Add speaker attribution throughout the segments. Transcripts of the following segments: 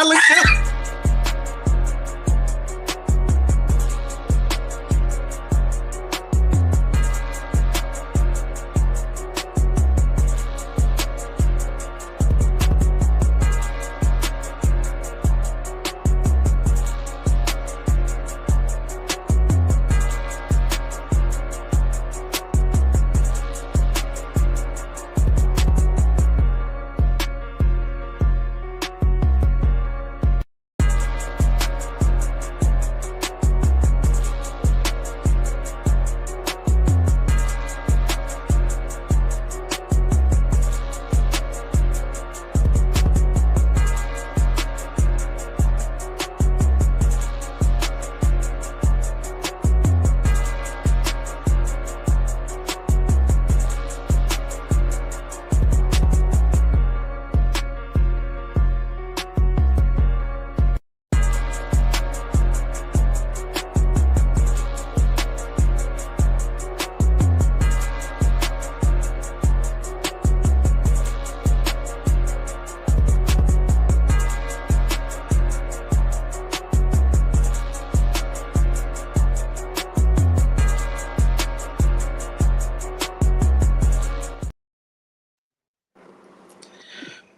Speaker 1: Alicia.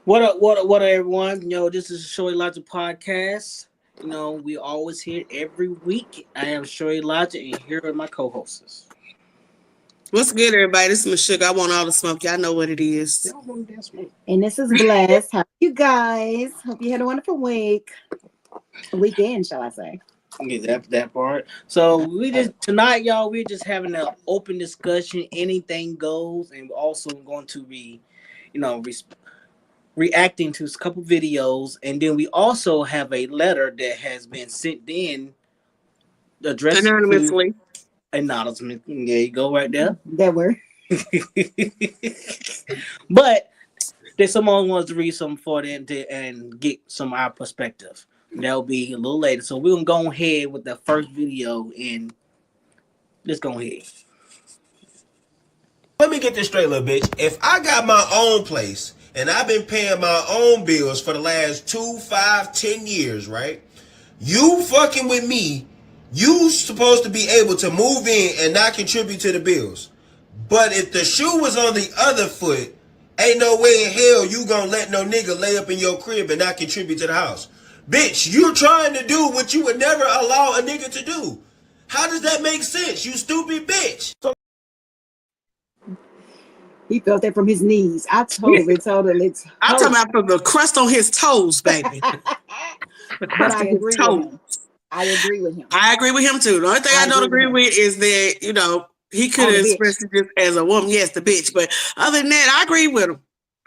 Speaker 2: What up, everyone? This is Show Elijah Podcast. We always here every week. I am Show Elijah, and here are my co-hosts.
Speaker 1: What's good, everybody? This is Meshuggah. I want all the smoke. Y'all know what it is.
Speaker 3: And this is Bless. How are you guys? Hope you had a wonderful weekend, shall I say.
Speaker 2: Yeah, that part. So tonight, y'all, we're just having an open discussion. Anything goes, and we're also going to be, reacting to a couple videos, and then we also have a letter that has been sent in addressed
Speaker 1: anonymously.
Speaker 2: Anonymous. There you go, right there.
Speaker 3: That word.
Speaker 2: But there's someone wants to read something for them and get some of our perspective. That'll be a little later. So we're gonna go ahead with the first video and let's go ahead.
Speaker 4: Let me get this straight, little bitch. If I got my own place and I've been paying my own bills for the last 2, 5, 10 years, right? You fucking with me, you supposed to be able to move in and not contribute to the bills. But if the shoe was on the other foot, ain't no way in hell you gonna let no nigga lay up in your crib and not contribute to the house. Bitch, you're trying to do what you would never allow a nigga to do. How does that make sense, you stupid bitch?
Speaker 3: He felt that from his knees. I totally.
Speaker 1: I'm talking about from the crust on his toes, baby.
Speaker 3: But I agree with him. I agree with him.
Speaker 1: I agree with him too. The only thing I don't agree with is that, he could have expressed it just as a woman. Yes, the bitch. But other than that, I agree with him.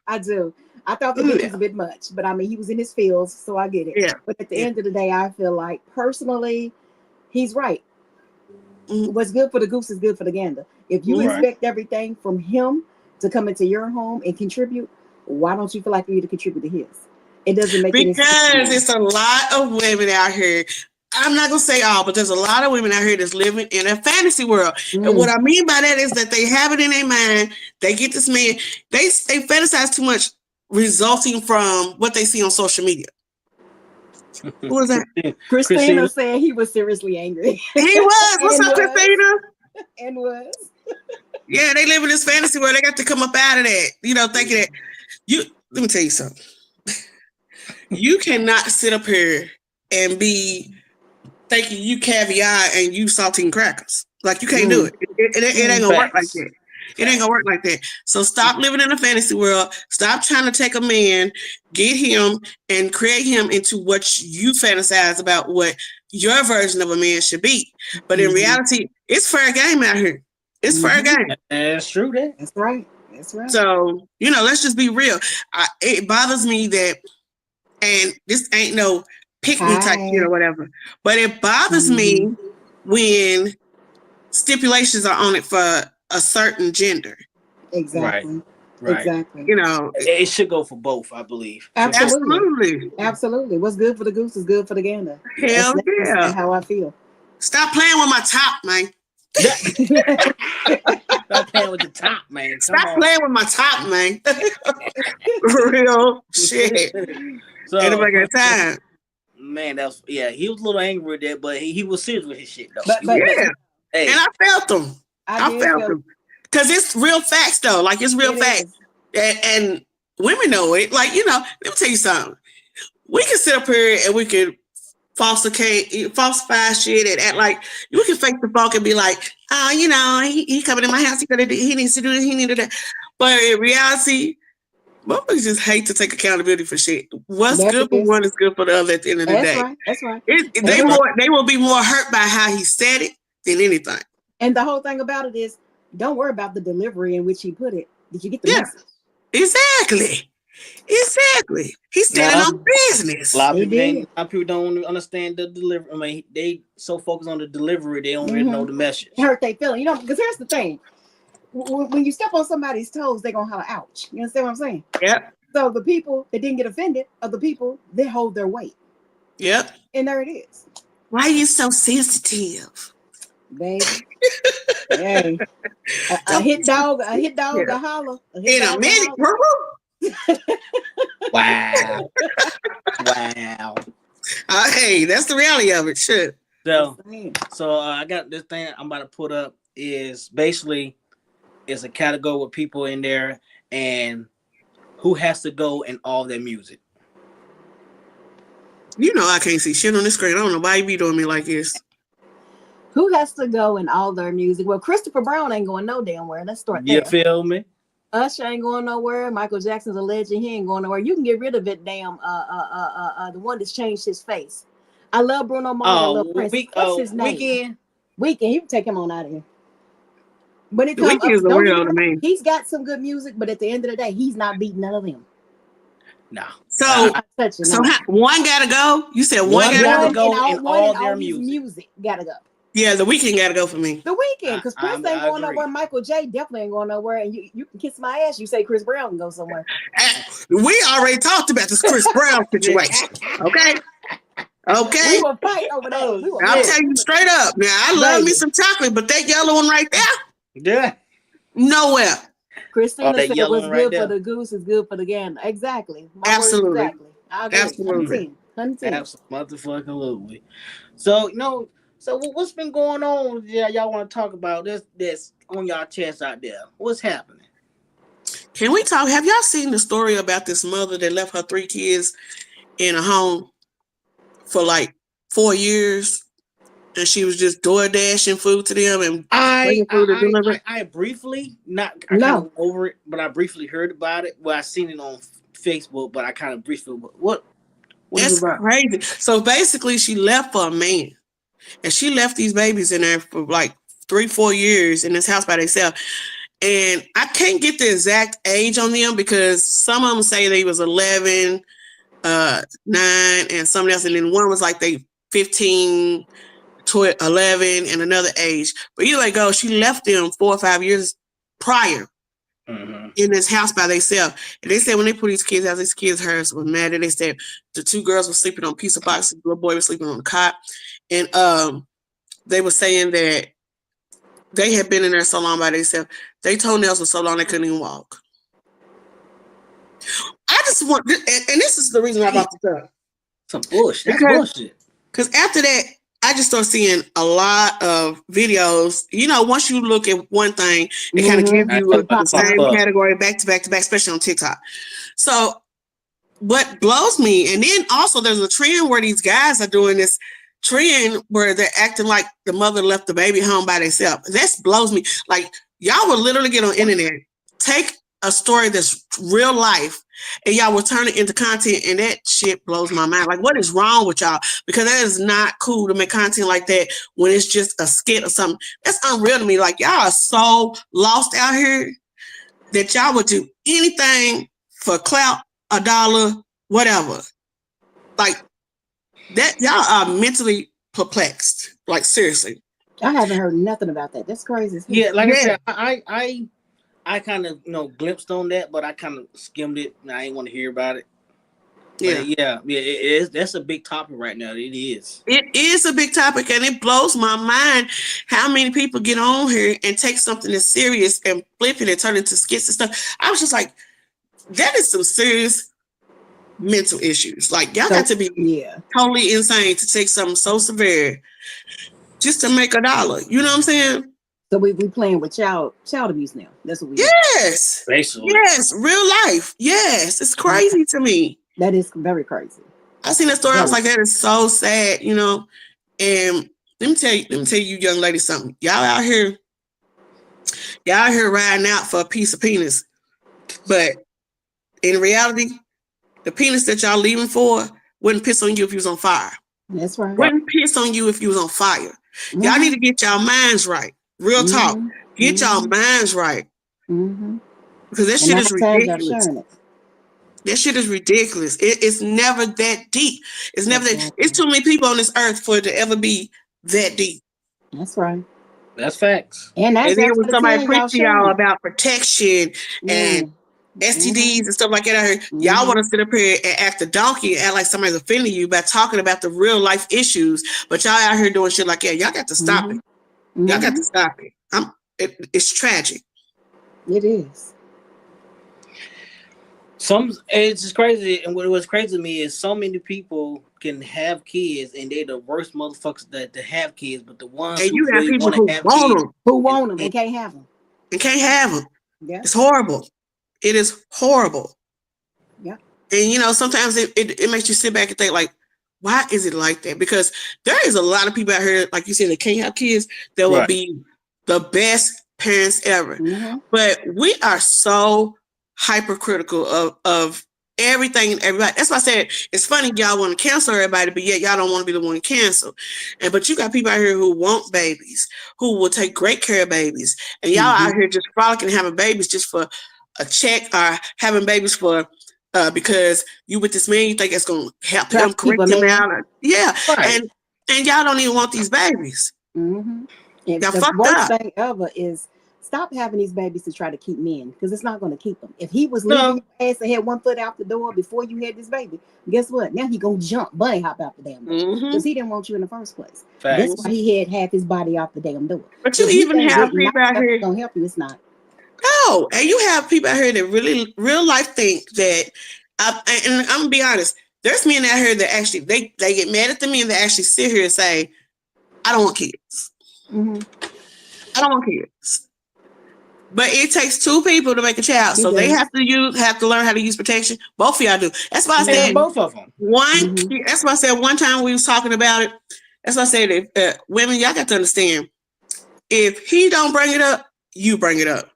Speaker 3: I do. I thought the bitch was a bit much, but I mean, he was in his fields, so I get it.
Speaker 1: Yeah.
Speaker 3: But at the end of the day, I feel like personally, he's right. Mm-hmm. What's good for the goose is good for the gander. If you expect everything from him to come into your home and contribute, why don't you feel like you need to contribute to his? It doesn't make any sense.
Speaker 1: Because it's a lot of women out here. I'm not gonna say all, but there's a lot of women out here that's living in a fantasy world. And what I mean by that is that they have it in their mind. They get this man. They fantasize too much, resulting from what they see on social media. Who was that?
Speaker 3: Christina said he was seriously angry.
Speaker 1: He was. What's up, Christina?
Speaker 3: And was.
Speaker 1: Yeah, they live in this fantasy world. They got to come up out of that. Thinking that let me tell you something. You cannot sit up here and be thinking you caviar and you saltine crackers. Like, you can't do it. It ain't gonna work like that. It ain't gonna work like that. So stop living in a fantasy world. Stop trying to take a man, get him, and create him into what you fantasize about what your version of a man should be. But in reality, it's fair game out here. It's fair game.
Speaker 2: That's true.
Speaker 3: That's right. That's right.
Speaker 1: So, let's just be real. It bothers me that, and this ain't no pick me type shit or whatever, but it bothers me when stipulations are on it for a certain gender.
Speaker 3: Exactly.
Speaker 2: Right.
Speaker 3: Exactly.
Speaker 2: It should go for both, I believe.
Speaker 3: Absolutely. What's good for the goose is good for the gander.
Speaker 1: Hell yeah.
Speaker 3: That's how I feel.
Speaker 1: Stop playing with my top, man.
Speaker 2: Stop playing with the top, man.
Speaker 1: Stop playing with my top, man. Real shit.
Speaker 2: So,
Speaker 1: anybody got time?
Speaker 2: Man, he was a little angry with that, but he was serious with his shit though.
Speaker 3: But
Speaker 1: Yeah.
Speaker 2: Hey,
Speaker 1: And I felt them. I
Speaker 3: did
Speaker 1: felt
Speaker 3: feel-
Speaker 1: them. Because it's real facts, though. Like, it's real
Speaker 3: it
Speaker 1: facts.
Speaker 3: is.
Speaker 1: And women know it. Like, you know, let me tell you something. We can sit up here and we can falsify shit and act like you can fake the funk and be like, oh, you know, he coming in my house. He needs to do this. He needs to do that. But in reality, motherfuckers just hate to take accountability for shit. What's
Speaker 3: That
Speaker 1: good for
Speaker 3: is-
Speaker 1: one is good for the other at the end of the
Speaker 3: That's
Speaker 1: day.
Speaker 3: right. That's right.
Speaker 1: They will be more hurt by how he said it than anything.
Speaker 3: And the whole thing about it is, don't worry about the delivery in which he put it. Did you get the
Speaker 1: Yeah.
Speaker 3: message?
Speaker 1: Exactly. He's standing on business.
Speaker 2: a lot
Speaker 3: They
Speaker 2: of
Speaker 3: did.
Speaker 2: people don't understand the delivery. I mean, they so focused on the delivery, they don't really know the message.
Speaker 3: It hurt their feeling. You know, because here's the thing. When you step on somebody's toes, they're going to holler, ouch. You understand what I'm saying?
Speaker 1: Yep.
Speaker 3: So the people that didn't get offended are the people that hold their weight.
Speaker 1: Yep.
Speaker 3: And there it is.
Speaker 1: Why are you so sensitive?
Speaker 3: Baby. Hey. A hit dog, a holler.
Speaker 1: In a minute.
Speaker 2: Wow. Wow.
Speaker 1: Hey, that's the reality of it. Shit.
Speaker 2: So I got this thing I'm about to put up is basically is a category with people in there and who has to go in all their music.
Speaker 1: You know I can't see shit on the screen. I don't know why you be doing me like this.
Speaker 3: Who has to go in all their music? Well, Christopher Brown ain't going no damn where. Let's start there.
Speaker 2: You feel me?
Speaker 3: Usher ain't going nowhere. Michael Jackson's a legend. He ain't going nowhere. You can get rid of it, damn. The one that's changed his face. I love Bruno Mars. I love Prince. What's his name? Weekend. You can take him on out of here. But it comes
Speaker 1: Weekend is a weirdo to me.
Speaker 3: He's got some good music, but at the end of the day, he's not beating none of them.
Speaker 2: No.
Speaker 1: So one gotta go. You said one gotta
Speaker 2: go in all their
Speaker 3: music. Gotta go.
Speaker 1: Yeah, The Weeknd gotta go for me.
Speaker 3: The Weeknd, because Prince ain't going nowhere. Michael J definitely ain't going nowhere. And you can kiss my ass. You say Chris Brown can go somewhere.
Speaker 1: We already talked about this Chris Brown situation. Okay.
Speaker 3: We will fight over that.
Speaker 1: I'll tell you straight up. Now I love me some chocolate, but that yellow one right there,
Speaker 2: yeah,
Speaker 1: nowhere.
Speaker 3: Christina said what's good for the goose is good for the gander. Exactly.
Speaker 1: Absolutely.
Speaker 3: Exactly. I agree.
Speaker 1: Absolutely.
Speaker 3: 110.
Speaker 2: Absolutely. So So what's been going on? Yeah, y'all want to talk about this on y'all chest out there? What's happening?
Speaker 1: Can we talk? Have y'all seen the story about this mother that left her 3 kids in a home for like 4 years, and she was just door dashing food to them and
Speaker 2: I briefly kind of over it, but I briefly heard about it. Well, I seen it on Facebook, but I kind of briefly what
Speaker 1: is it about? Crazy. So basically, she left for a man. And she left these babies in there for like 3-4 years in this house by themselves. And I can't get the exact age on them because some of them say they was 11, 9, and something else. And then one was like they 15, 12, 11, and another age. But either way go, she left them 4 or 5 years prior in this house by themselves. And they said when they put these kids out, these kids hers was mad. And they said the 2 girls were sleeping on pizza boxes, the little boy was sleeping on the cot. And they were saying that they had been in there so long by themselves. Their toenails were so long they couldn't even walk. I just want, and this is the reason I brought this up.
Speaker 2: Some bullshit. That's bullshit.
Speaker 1: Because after that, I just started seeing a lot of videos. You know, once you look at one thing, it kind of gives you the same category back to back to back, especially on TikTok. So what blows me, and then also there's a trend where these guys are doing this trend where they're acting like the mother left the baby home by themselves. That blows me. Like, y'all will literally get on the internet, take a story that's real life, and y'all will turn it into content, and that shit blows my mind. Like, what is wrong with y'all? Because that is not cool to make content like that when it's just a skit or something. That's unreal to me. Like, y'all are so lost out here that y'all would do anything for clout, $1, whatever. Like, that y'all are mentally perplexed. Like, seriously.
Speaker 3: I haven't heard nothing about that. That's crazy.
Speaker 2: Yeah, like I said, I kind of glimpsed on that, but I kind of skimmed it and I didn't want to hear about it. Yeah, it is. That's a big topic right now. It is.
Speaker 1: It is a big topic, and it blows my mind how many people get on here and take something that's serious and flip it and turn it into skits and stuff. I was just like, that is some serious mental issues. Like y'all got to be totally insane to take something so severe just to make $1. You know what I'm saying?
Speaker 3: So we playing with child abuse now. That's what we
Speaker 1: Yes.
Speaker 2: Basically.
Speaker 1: Yes, real life. Yes. It's crazy to me.
Speaker 3: That is very crazy.
Speaker 1: I seen that story. I was like, that is so sad, you know. And let me tell you, young lady, something. Y'all out here riding out for a piece of penis. But in reality, the penis that y'all leaving for wouldn't piss on you if you was on fire.
Speaker 3: That's right.
Speaker 1: Wouldn't piss on you if you was on fire. Y'all need to get y'all minds right. Real talk. Get y'all minds right. Because that shit is ridiculous. That shit is ridiculous. It's never that deep. It's never that. It's too many people on this earth for it to ever be that deep.
Speaker 3: That's right.
Speaker 2: That's facts.
Speaker 3: And then
Speaker 1: when somebody preach to y'all about protection and STDs and stuff like that out here, y'all want to sit up here and act a donkey and act like somebody's offending you by talking about the real life issues, but y'all out here doing shit like that. Y'all got to stop it. Y'all got to stop it. It's tragic.
Speaker 3: It is.
Speaker 2: It's just crazy, and what was crazy to me is so many people can have kids, and they're the worst motherfuckers that have kids. But the ones
Speaker 1: and
Speaker 2: who
Speaker 1: you have
Speaker 2: really
Speaker 1: people who
Speaker 3: want them, and can't have them,
Speaker 1: Yeah, it's horrible. It is horrible.
Speaker 3: Yeah,
Speaker 1: and you know sometimes it makes you sit back and think like, why is it like that? Because there is a lot of people out here, like you said, that can't have kids that will be the best parents ever. But we are so hypercritical of everything and everybody. That's why I said it's funny y'all want to cancel everybody, but yet y'all don't want to be the one to cancel. But you got people out here who want babies, who will take great care of babies, and y'all out here just frolicking having babies just for a check, or having babies for because you with this man, you think it's gonna help him correct him out. And y'all don't even want these babies.
Speaker 3: Y'all fucked worst thing ever is stop having these babies to try to keep men, because it's not going to keep them. If he was leaving your ass and had one foot out the door before you had this baby, guess what? Now he gonna jump, bunny hop out the damn door because he didn't want you in the first place. That's why he had half his body out the damn door.
Speaker 1: But you even have people out here
Speaker 3: gonna help you. It's not.
Speaker 1: No, and you have people out here that really, real life think that. And I'm gonna be honest. There's men out here that actually they get mad at the men that actually sit here and say, "I don't want kids. I don't want kids." But it takes two people to make a child, so they have to learn how to use protection. Both of y'all do. That's why I said
Speaker 2: both of them.
Speaker 1: That's why I said one time we was talking about it. That's why I said that women, y'all got to understand. If he don't bring it up, you bring it up.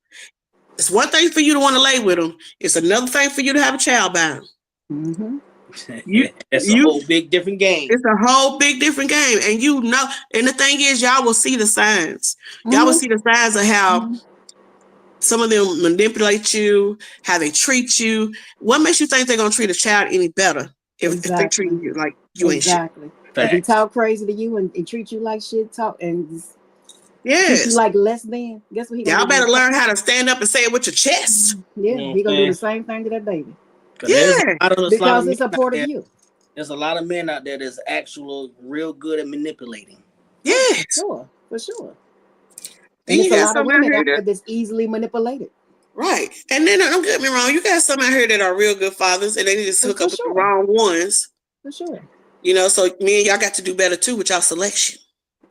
Speaker 1: It's one thing for you to want to lay with him. It's another thing for you to have a child by him.
Speaker 2: It's a whole big different game.
Speaker 1: It's a whole big different game, and you know. And the thing is, y'all will see the signs. Y'all will see the signs of how. Some of them manipulate you, how they treat you. What makes you think they're gonna treat a child any better if they treat you like you ain't shit?
Speaker 3: If they talk crazy to you and treat you like shit, treat you like less than. Guess what?
Speaker 1: Y'all better learn how to stand up and say it with your chest.
Speaker 3: He gonna do the same thing to that baby.
Speaker 2: Because
Speaker 3: it's a part of you.
Speaker 2: There's a lot of men out there that's actually real good at manipulating.
Speaker 1: Yes,
Speaker 3: for sure.
Speaker 1: And
Speaker 3: there's a lot of women out there that's easily manipulated.
Speaker 1: Right. And then don't get me wrong, you got some out here that are real good fathers and they need to hook up with the wrong ones.
Speaker 3: For sure.
Speaker 1: You know, so me and y'all got to do better too with y'all selection.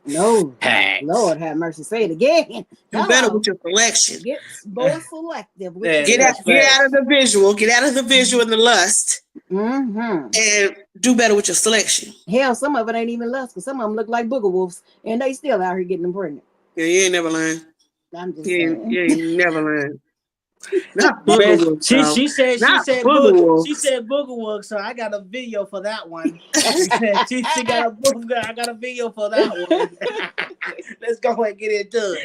Speaker 3: No. Lord have mercy. Say it again.
Speaker 1: Do better with your selection.
Speaker 3: Get more selective.
Speaker 1: Get out of the visual. Get out of the visual and the lust. And do better with your selection.
Speaker 3: Hell, some of it ain't even lust, because some of them look like booger wolves and they still out here getting them pregnant.
Speaker 1: Yeah, you ain't never lying.
Speaker 3: I'm just saying.
Speaker 1: You ain't never lying. Not booger wolf.
Speaker 2: She said booger wolf, so I got a video for that one. she got a booger. I got a video for that one. Let's go ahead and get it done.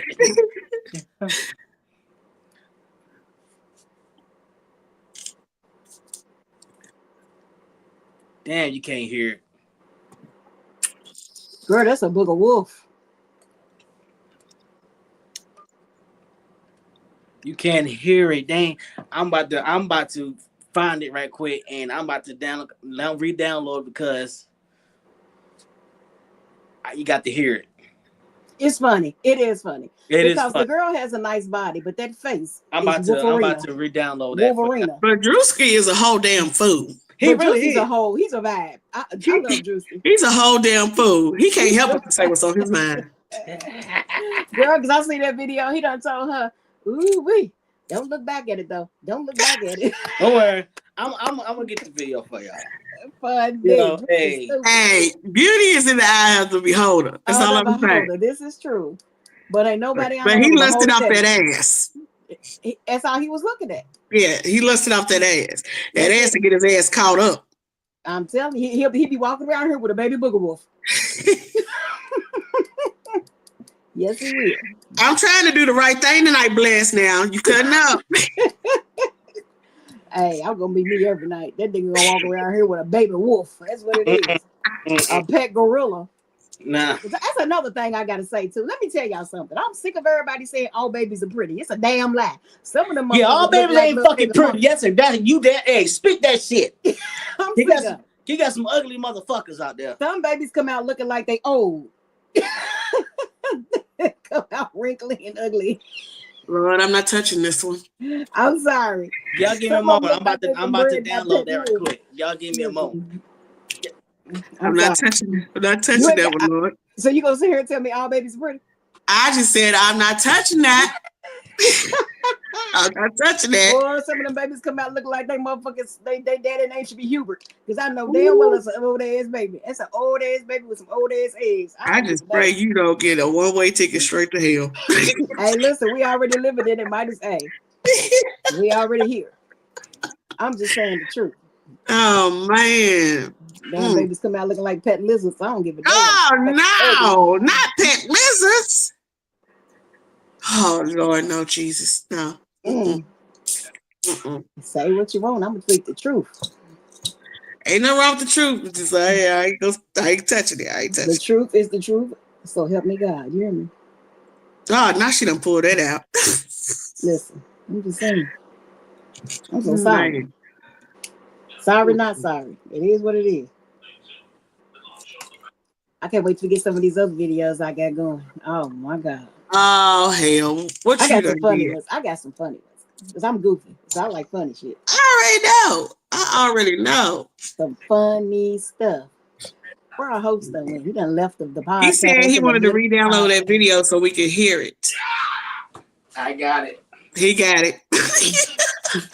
Speaker 2: Damn, you can't hear it.
Speaker 3: Girl, that's a booger wolf.
Speaker 2: You can't hear it. Dang, I'm about to find it right quick, and I'm about to re-download because you got to hear it.
Speaker 3: It's funny. It is funny.
Speaker 2: Because
Speaker 3: the girl has a nice body, but that face.
Speaker 2: I'm about to re-download that.
Speaker 3: Wolverine.
Speaker 1: But Drewski is a whole damn fool.
Speaker 2: He
Speaker 3: But
Speaker 2: really
Speaker 3: Juicy's
Speaker 2: is.
Speaker 3: a whole. He's a vibe. I love Juicy.
Speaker 1: He's a whole damn fool. He can't help but to say what's on his mind.
Speaker 3: Girl, because I see that video. He done told her, "Ooh wee, don't look back at it though. Don't look back at it."
Speaker 2: Don't worry. I'm gonna get the video for y'all.
Speaker 3: Fun
Speaker 2: You
Speaker 3: day.
Speaker 2: know, hey.
Speaker 1: Hey, beauty is in the eye of the beholder. That's all I'm saying.
Speaker 3: This is true. But ain't nobody.
Speaker 1: But he lusted off that ass.
Speaker 3: That's all he was looking at.
Speaker 1: Yeah, he lusted off that ass. That ass to get his ass caught up.
Speaker 3: I'm telling you, he'll be walking around here with a baby booger wolf. Yes, he will.
Speaker 1: I'm trying to do the right thing tonight, Bless. Now you couldn't up.
Speaker 3: Hey, I'm gonna be me every night. That nigga gonna walk around here with a baby wolf. That's what it is. A pet gorilla.
Speaker 2: Nah.
Speaker 3: That's another thing I gotta say too. Let me tell y'all something. I'm sick of everybody saying all babies are pretty. It's a damn lie. Some of them
Speaker 2: Yeah, all
Speaker 3: motherfuckers
Speaker 2: babies
Speaker 3: look like
Speaker 2: ain't
Speaker 3: little
Speaker 2: fucking
Speaker 3: nigga
Speaker 2: pretty.
Speaker 3: monkeys.
Speaker 2: Yes, sir. That you that hey, speak that shit.
Speaker 3: I'm
Speaker 2: He
Speaker 3: sick
Speaker 2: got
Speaker 3: of
Speaker 2: some, he got some ugly motherfuckers out there.
Speaker 3: some babies come out looking like they old. Come out wrinkly and ugly.
Speaker 1: Lord, I'm not touching this one.
Speaker 3: I'm sorry.
Speaker 2: Y'all give me a
Speaker 3: Some of
Speaker 2: moment.
Speaker 3: them
Speaker 2: I'm about to
Speaker 3: look like
Speaker 2: download
Speaker 3: they
Speaker 2: that
Speaker 3: been
Speaker 2: right quick. Y'all give me a moment.
Speaker 1: I'm not touching that
Speaker 3: ain't
Speaker 1: one, Lord.
Speaker 3: So you gonna sit here and tell me all babies are pretty?
Speaker 1: I just said I'm not touching that. I'm not touching that.
Speaker 3: Or some of them babies come out looking like they motherfuckers, they daddy name should be Hubert. Because I know damn well it's an old ass baby. That's an old ass baby with some old ass eggs.
Speaker 1: I just pray you don't get a one-way ticket straight to hell.
Speaker 3: Hey, listen, we already living in it. Might as hey. We already here. I'm just saying the truth.
Speaker 1: Oh man.
Speaker 3: Damn babies come out looking like pet lizards. I don't give a damn.
Speaker 1: Oh no, not pet lizards. Oh Lord, no, Jesus, no.
Speaker 3: Say what you want. I'm gonna speak the truth.
Speaker 1: Ain't nothing wrong with the truth. Just I ain't touching it. I ain't touching
Speaker 3: The truth is the truth. So help me God. You hear me?
Speaker 1: Oh, now she done pulled that out.
Speaker 3: Listen, I'm just saying. I'm so sorry.
Speaker 1: Man.
Speaker 3: Sorry, not sorry. It is what it is. I can't wait to get some of these other videos I got going. Oh my God.
Speaker 1: Oh hell. What
Speaker 3: I
Speaker 1: you
Speaker 3: got
Speaker 1: done
Speaker 3: some funny
Speaker 1: did?
Speaker 3: ones. I got some funny ones. Because I'm goofy. So I like funny shit.
Speaker 1: I already know.
Speaker 3: Some funny stuff. Where our host done went? He done left the podcast.
Speaker 1: He said he wanted to re-download that video so we could hear it.
Speaker 2: I got it.
Speaker 1: He got it.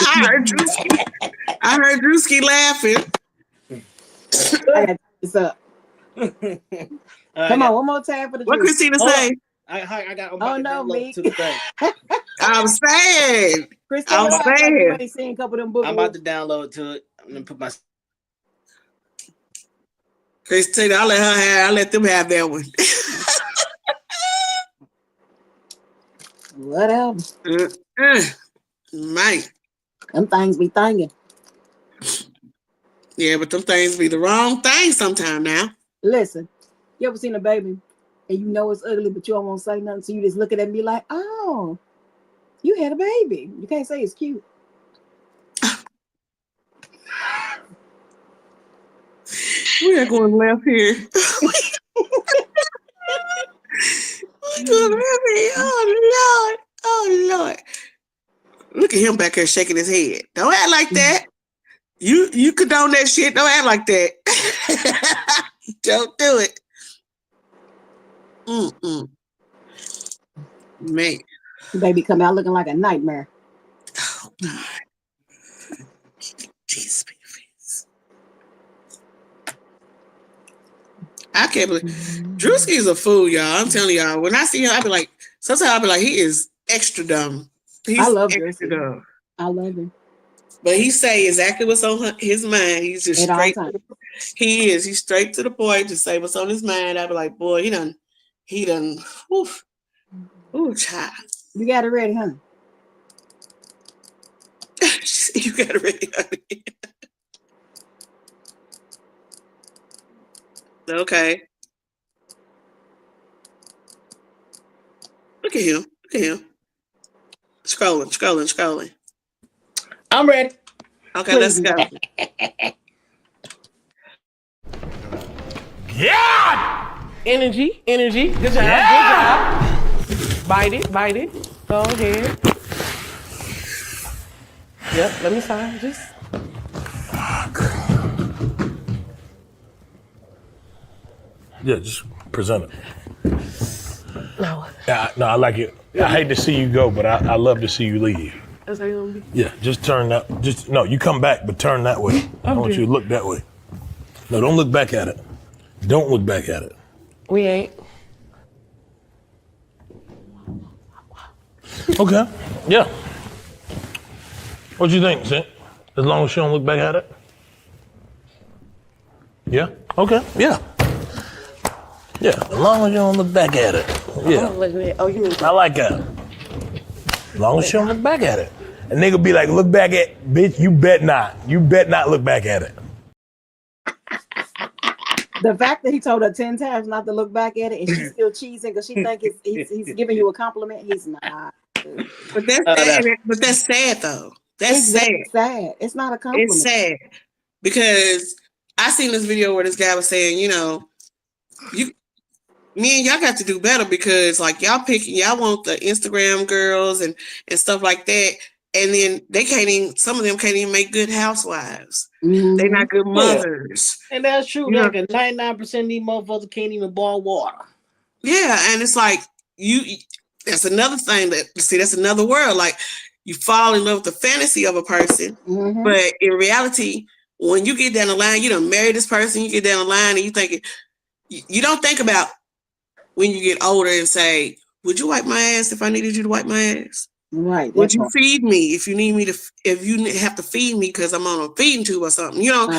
Speaker 1: I heard Drewski laughing.
Speaker 3: I got this up. Come on, one more time for the
Speaker 1: What
Speaker 3: truth.
Speaker 1: Christina say?
Speaker 2: I got.
Speaker 3: Oh no, me.
Speaker 2: To the thing.
Speaker 1: I'm saying.
Speaker 3: Christina,
Speaker 1: I'm
Speaker 3: like
Speaker 1: saying.
Speaker 3: you ain't seen a couple of them books.
Speaker 2: I'm about to download to it. I'm gonna put my.
Speaker 1: Christina, I let them have that one.
Speaker 3: Whatever.
Speaker 1: Mate.
Speaker 3: Them things be thinking.
Speaker 1: Yeah, but them things be the wrong thing sometime now.
Speaker 3: Listen, you ever seen a baby and you know it's ugly, but you don't want to say nothing, so you just look at it and be like, oh, you had a baby. You can't say it's cute.
Speaker 1: We are going left here. We're going left here. Oh, Lord. Oh, Lord. Look at him back here shaking his head. Don't act like that. You condone that shit. Don't act like that. Don't do it. Man.
Speaker 3: Baby come out looking like a nightmare.
Speaker 1: Oh, God. Jesus. I can't believe Drewski's a fool, y'all. I'm telling y'all. When I see him, sometimes I'll be like, he is extra dumb.
Speaker 3: I love
Speaker 1: extra dumb.
Speaker 3: I love him.
Speaker 1: But he say exactly what's on his mind. He's just
Speaker 3: At all
Speaker 1: straight.
Speaker 3: times.
Speaker 1: He's straight to the point to say what's on his mind. I'll be like, boy, he done. Ooh, child.
Speaker 3: You got it ready, huh?
Speaker 1: You got it ready, honey. Okay. Look at him. Scrolling.
Speaker 2: I'm ready.
Speaker 1: Okay, let's go.
Speaker 5: Yeah! Energy. Good job. Bite it. Go ahead. Yep, let me sign. Just.
Speaker 6: Yeah, just present it.
Speaker 5: No.
Speaker 6: No, I like it. I hate to see you go, but I love to see you leave.
Speaker 5: That's how you gonna be.
Speaker 6: Yeah, just turn that. No, you come back, but turn that way. I want you to look that way. No, don't look back at it. Don't look back at it.
Speaker 5: We ain't.
Speaker 6: Okay. Yeah. What you think, Sid? As long as she don't look back at it? Yeah? Okay. Yeah. Yeah, as long as you don't look back at it. Yeah.
Speaker 5: Oh, you mean
Speaker 6: I like that. As long as she don't look back at it. A nigga be like, look back at, bitch, you bet not. You bet not look back at it.
Speaker 3: The fact that he told her 10 times not to look back at it and she's still cheesing because she think he's giving you a compliment, he's not.
Speaker 1: But that's sad though. That's sad.
Speaker 3: Sad. It's not a compliment.
Speaker 1: It's sad because I seen this video where this guy was saying, you know, me and y'all got to do better because like y'all want the Instagram girls and stuff like that. And then some of them can't even make good housewives.
Speaker 3: Mm-hmm.
Speaker 1: They're not good mothers.
Speaker 2: And that's true.
Speaker 1: You know,
Speaker 2: Like 99% of these motherfuckers can't even boil water.
Speaker 1: Yeah, and it's like that's another thing that's another world. Like you fall in love with the fantasy of a person, but in reality, when you get down the line, you done marry this person, you get down the line and you don't think about when you get older and say, would you wipe my ass if I needed you to wipe my ass?
Speaker 3: Right.
Speaker 1: Would you feed me if you need me to? If you have to feed me because I'm on a feeding tube or something, you know.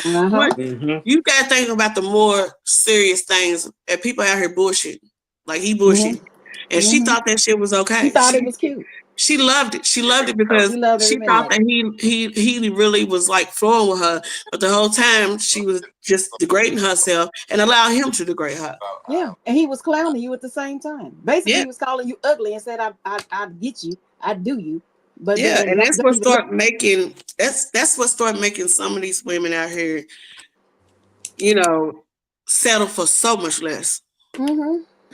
Speaker 1: You got to think about the more serious things. And people out here bullshit, like he bullshit, and she thought that shit was okay.
Speaker 3: She thought it was cute.
Speaker 1: She loved it. She loved it because she thought that he really was like flowing with her, but the whole time she was just degrading herself and allowed him to degrade her.
Speaker 3: Yeah, and he was clowning you at the same time. Basically, he was calling you ugly and said, "I get you, I do you." But
Speaker 1: yeah, and that's what started making some of these women out here, you know, settle for so much less.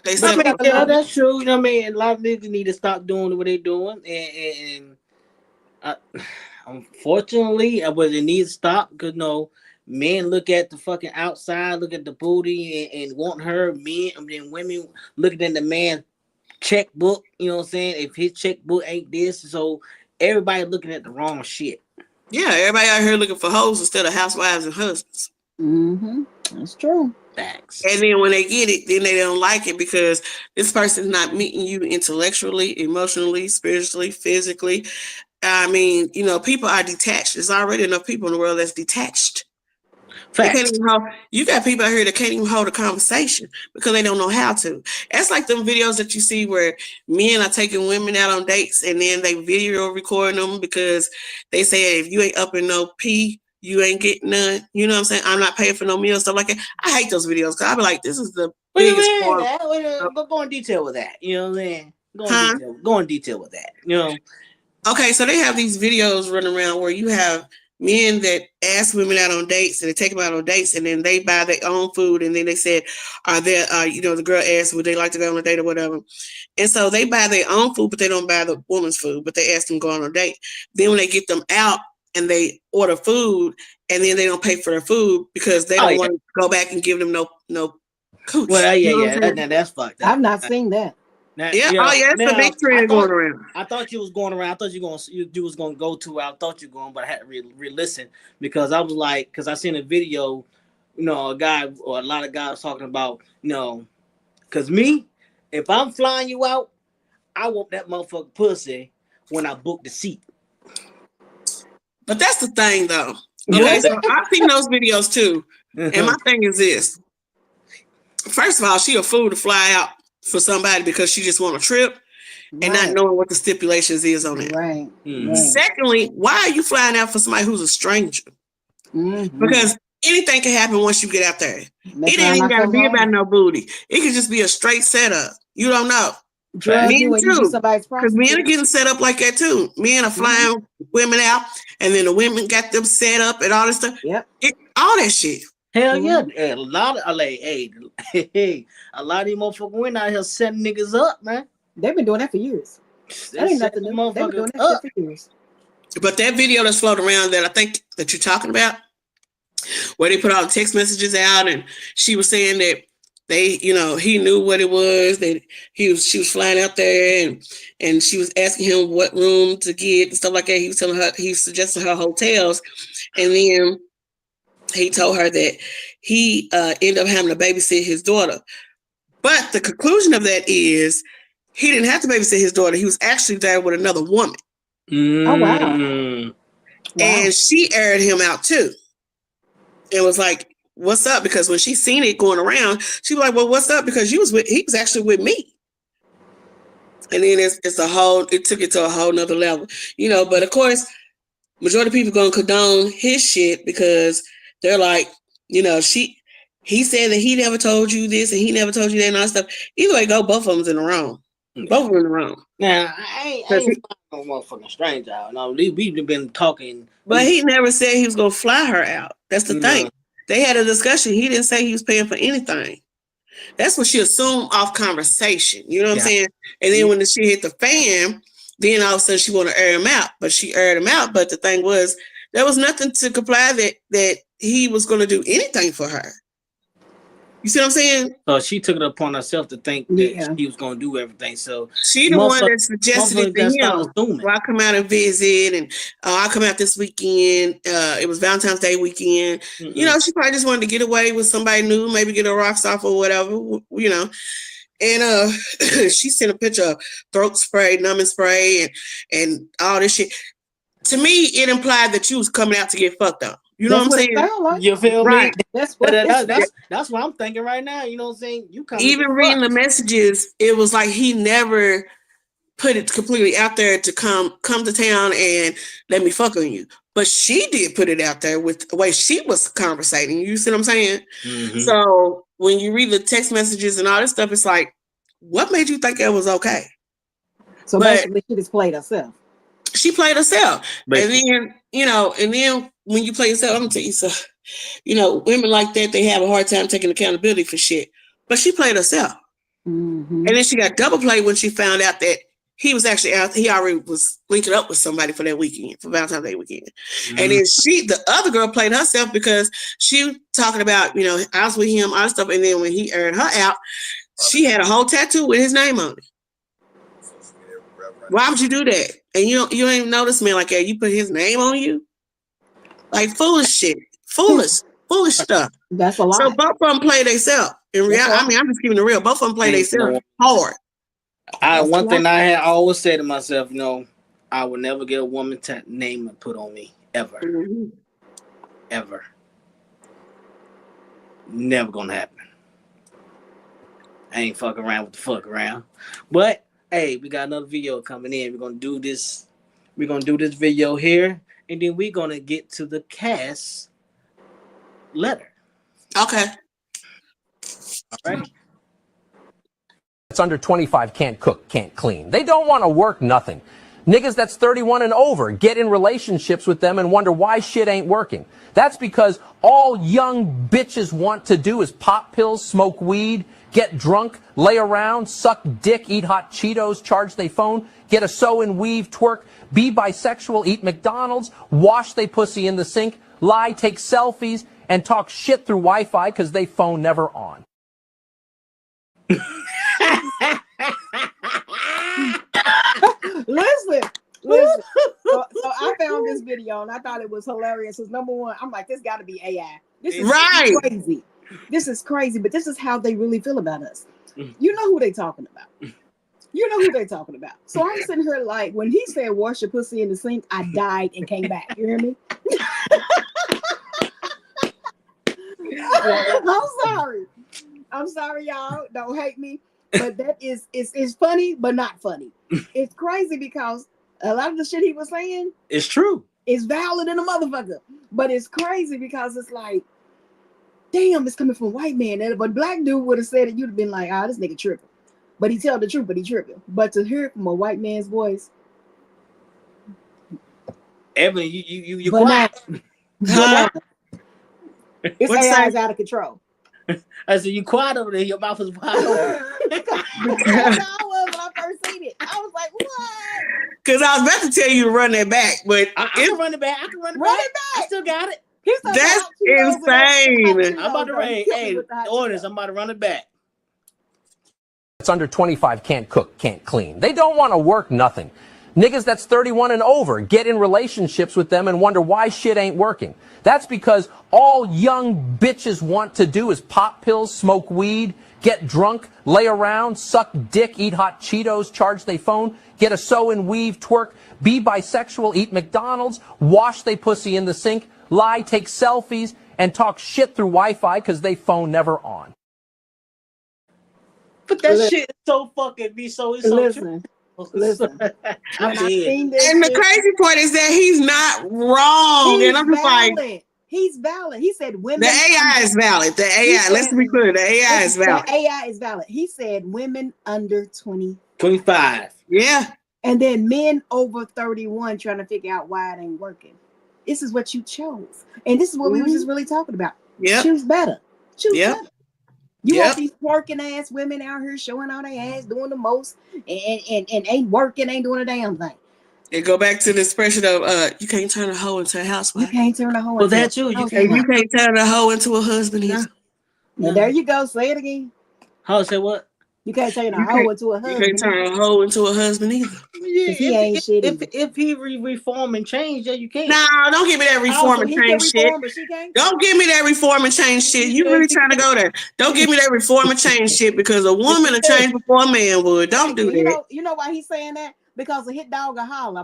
Speaker 1: They settle
Speaker 2: that's true. You know what I mean? A lot of niggas need to stop doing what they're doing, and unfortunately, but it needs to stop because men look at the fucking outside, look at the booty, and want her. Men, and then women looking at the man's checkbook. You know what I'm saying? If his checkbook ain't this, so everybody looking at the wrong shit.
Speaker 1: Yeah, everybody out here looking for hoes instead of housewives and husbands.
Speaker 3: That's true.
Speaker 2: Facts.
Speaker 1: And then when they get it, then they don't like it because this person's not meeting you intellectually, emotionally, spiritually, physically. I mean, you know, people are detached. There's already enough people in the world that's detached. You got people out here that can't even hold a conversation because they don't know how to. That's like them videos that you see where men are taking women out on dates and then they video recording them because they say, if you ain't up in no pee, you ain't getting none. You know what I'm saying? I'm not paying for no meal, stuff like that. I hate those videos because I be like, this is the biggest part.
Speaker 2: Go in detail with that. You know what I'm saying? Go in detail with that. You know?
Speaker 1: Okay, so they have these videos running around where you have men that ask women out on dates and they take them out on dates and then they buy their own food and then they said, the girl asked would they like to go on a date or whatever. And so they buy their own food, but they don't buy the woman's food, but they ask them to go on a date. Then when they get them out and they order food and then they don't pay for their food because they don't want to go back and give them no cooch.
Speaker 2: Well, that's fucked up.
Speaker 3: I've not seen that.
Speaker 1: It's a big trend going around.
Speaker 2: I thought you was going around. I thought you was going to go to where I thought you were going, but I had to re-listen because I was like, because I seen a video, a guy or a lot of guys talking about, because me, if I'm flying you out, I want that motherfucking pussy when I book the seat.
Speaker 1: But that's the thing, though. Okay, so I've seen those videos too, and my thing is this: first of all, she a fool to fly out for somebody because she just want a trip and not knowing what the stipulations is on it.
Speaker 3: Right.
Speaker 1: Secondly, why are you flying out for somebody who's a stranger? Because anything can happen once you get out there. It ain't even got to be about no booty. It could just be a straight setup. You don't know. Men too, because men are getting set up like that too. Men are flying women out, and then the women got them set up and all this stuff.
Speaker 3: Yep,
Speaker 1: all that shit.
Speaker 2: Hell yeah, a lot of a lot of these motherfuckers went out here setting niggas up, man.
Speaker 3: They've been doing that for years. That ain't nothing new. They've been doing that for years.
Speaker 1: But that video that's floating around that I think that you're talking about, where they put all the text messages out, and she was saying that they, he knew what it was that she was flying out there, and she was asking him what room to get and stuff like that. He was telling her, he suggested her hotels, and then he told her that he ended up having to babysit his daughter. But the conclusion of that is he didn't have to babysit his daughter. He was actually there with another woman.
Speaker 3: Oh, wow.
Speaker 1: And she aired him out too. And was like, what's up? Because when she seen it going around, she was like, well, what's up? Because he was actually with me. And then it took it to a whole nother level, but of course, majority of people gonna condone his shit because they're like, he said that he never told you this and he never told you that and all that stuff. Either way, both of them's in the wrong. Both of them in the wrong.
Speaker 2: Now, I ain't no motherfucking stranger out. No, we've been talking.
Speaker 1: But he never said he was gonna fly her out. That's the thing. They had a discussion. He didn't say he was paying for anything. That's what she assumed off conversation. You know what I'm saying? And then when the shit hit the fan, then all of a sudden she wanted to air him out. But she aired him out. But the thing was, there was nothing to comply that he was going to do anything for her. You see what I'm saying?
Speaker 2: So she took it upon herself to think that he was going to do everything. So
Speaker 1: she the one that suggested it to him. Well, I'll come out and visit, and I'll come out this weekend. It was Valentine's Day weekend. Mm-hmm. She probably just wanted to get away with somebody new, maybe get a rocks off or whatever, And she sent a picture of throat spray, numbing spray, and all this shit. To me, it implied that you was coming out to get fucked up. You know what I'm saying?
Speaker 3: Like.
Speaker 2: You feel
Speaker 1: right.
Speaker 2: me? That's what I'm thinking right now. You know what I'm saying? You come
Speaker 1: even reading the messages, it was like he never put it completely out there to come to town and let me fuck on you. But she did put it out there with the way she was conversating. You see what I'm saying? Mm-hmm. So when you read the text messages and all this stuff, it's like, what made you think that was okay?
Speaker 3: So basically, she just played herself.
Speaker 1: She played herself. Basically. And then when you play yourself, I'm gonna tell you something. Women like that, they have a hard time taking accountability for shit. But she played herself. Mm-hmm. And then she got double played when she found out that he was actually out. He already was linking up with somebody for that weekend, for Valentine's Day weekend. Mm-hmm. And then the other girl played herself because she was talking about, I was with him, all this stuff. And then when he aired her out, she had a whole tattoo with his name on it. Why would you do that? And you don't even know this man like that. You put his name on you? Like foolish shit. Foolish stuff.
Speaker 3: That's a lot.
Speaker 1: So both of them play themselves. In reality, I'm just keeping it real. Both of them play themselves hard.
Speaker 2: One thing I had always said to myself, I would never get a woman name put on me. Ever. Mm-hmm. Ever. Never gonna happen. I ain't fucking around with the fuck around. But hey, we got another video coming in. We're gonna do this video here, and then we're gonna get to the cast letter.
Speaker 1: Okay.
Speaker 2: All right.
Speaker 7: That's under 25 can't cook, can't clean. They don't want to work nothing. Niggas that's 31 and over get in relationships with them and wonder why shit ain't working. That's because all young bitches want to do is pop pills, smoke weed, get drunk, lay around, suck dick, eat hot Cheetos, charge they phone, get a sew and weave, twerk, be bisexual, eat McDonald's, wash they pussy in the sink, lie, take selfies, and talk shit through Wi-Fi because they phone never on.
Speaker 3: Listen. So I found this video and I thought it was hilarious. Because number one, I'm like, this got to be AI. This is crazy. This is crazy, but this is how they really feel about us. You know who they talking about. So I'm sitting here like, when he said wash your pussy in the sink, I died and came back. You hear me? I'm sorry, y'all. Don't hate me. But that is funny, but not funny. It's crazy because a lot of the shit he was saying,
Speaker 2: it's true.
Speaker 3: It's valid in a motherfucker. But it's crazy because it's like, damn, it's coming from a white man. But black dude would have said it, you'd have been like, this nigga tripping. But he tell the truth, but he tripping. But to hear it from a white man's voice.
Speaker 2: Evan, you quiet.
Speaker 3: It's AI's out of control.
Speaker 2: I said, you quiet over there. Your mouth is wide open.
Speaker 3: That's how I was when I first seen it. I was like, what?
Speaker 1: Because I was about to tell you to run that back, but
Speaker 2: I can run it back. I still got it.
Speaker 1: That's insane.
Speaker 2: I'm about to run. Hey, orders. I'm about to run it back.
Speaker 7: that's under 25 can't cook, can't clean. They don't want to work nothing. Niggas that's 31 and over get in relationships with them and wonder why shit ain't working. That's because all young bitches want to do is pop pills, smoke weed, get drunk, lay around, suck dick, eat hot Cheetos, charge they phone, get a sew and weave, twerk, be bisexual, eat McDonald's, wash they pussy in the sink, lie, take selfies, and talk shit through Wi-Fi because they phone never on.
Speaker 2: But that shit is so fucking be so. It's so
Speaker 3: Listen, listen.
Speaker 2: I'm
Speaker 3: When I
Speaker 2: dead.
Speaker 3: seen this
Speaker 1: And the
Speaker 3: shit,
Speaker 1: crazy part is that he's not wrong.
Speaker 3: he's
Speaker 1: And I'm just like,
Speaker 3: valid. He's valid. He said women.
Speaker 1: the AI is valid. The AI, let's be clear, the AI is valid.
Speaker 3: The AI is valid. He said women under 20.
Speaker 2: 25.
Speaker 1: Yeah.
Speaker 3: And then men over 31 trying to figure out why it ain't working. This is what you chose. And this is what we were just really talking about.
Speaker 1: Yep.
Speaker 3: Choose better. Choose
Speaker 1: Yep.
Speaker 3: better. You
Speaker 1: Yep.
Speaker 3: want these twerking ass women out here showing all their ass, doing the most, and ain't working, ain't doing a damn thing.
Speaker 1: It go back to the expression of you can't turn a hoe into a
Speaker 3: You
Speaker 1: housewife.
Speaker 3: can't turn a hoe
Speaker 2: Well,
Speaker 3: into
Speaker 2: that too. You
Speaker 3: a
Speaker 2: can't-
Speaker 1: And you can't turn a hoe into a husband either.
Speaker 3: And there you go. Say it again.
Speaker 2: How say what?
Speaker 3: You can't turn a
Speaker 1: You
Speaker 3: hoe
Speaker 1: can't-
Speaker 3: into a
Speaker 1: You
Speaker 3: husband.
Speaker 1: can't turn a hoe into a husband either.
Speaker 2: Yeah,
Speaker 3: he ain't shit either.
Speaker 2: if he reform and change, yeah, you can't.
Speaker 1: No, don't give me that reform
Speaker 3: Also,
Speaker 1: and
Speaker 3: he can
Speaker 1: change shit.
Speaker 3: reform, but she can't.
Speaker 1: Don't give me that reform and change shit. You really trying to go there. Don't give me that reform and change shit because a woman will change before a man would. Don't do that.
Speaker 3: You know why he's saying that? Because a hit dog a holler.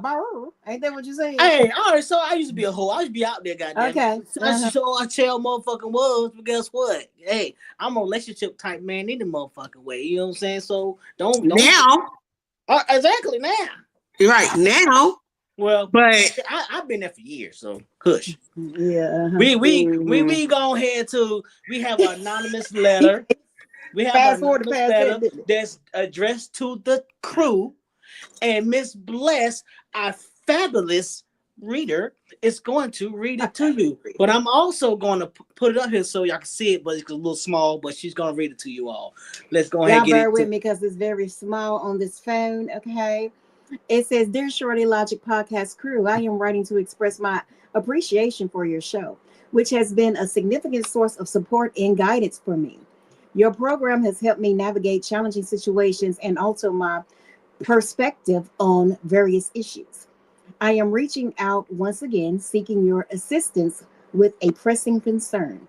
Speaker 3: Ain't that what you saying?
Speaker 2: Hey, all right, so I used to be a hoe. I used to be out there, goddamn.
Speaker 3: Okay.
Speaker 2: So I tell motherfucking was, but guess what? Hey, I'm a relationship type man in the motherfucking way. You know what I'm saying? So don't
Speaker 1: Now,
Speaker 2: exactly now.
Speaker 1: you're right now,
Speaker 2: Well,
Speaker 1: but
Speaker 2: I've been there for years, so hush.
Speaker 3: Yeah.
Speaker 2: We go ahead to we have an anonymous letter. We have
Speaker 3: Fast
Speaker 2: an
Speaker 3: forward to
Speaker 2: anonymous
Speaker 3: past
Speaker 2: letter
Speaker 3: that, didn't it?
Speaker 2: that's addressed to the crew, and Miss Bless, our fabulous reader, is going to read it to you. But I'm also going to put it up here so y'all can see it, but it's a little small. But she's going to read it to you all. Let's go ahead
Speaker 3: Y'all
Speaker 2: and get
Speaker 3: bear
Speaker 2: it.
Speaker 3: with me because it's very small on this phone. Okay. It says, Dear Shorty Logic Podcast crew, I am writing to express my appreciation for your show, which has been a significant source of support and guidance for me. Your program has helped me navigate challenging situations and alter my perspective on various issues. I am reaching out once again, seeking your assistance with a pressing concern.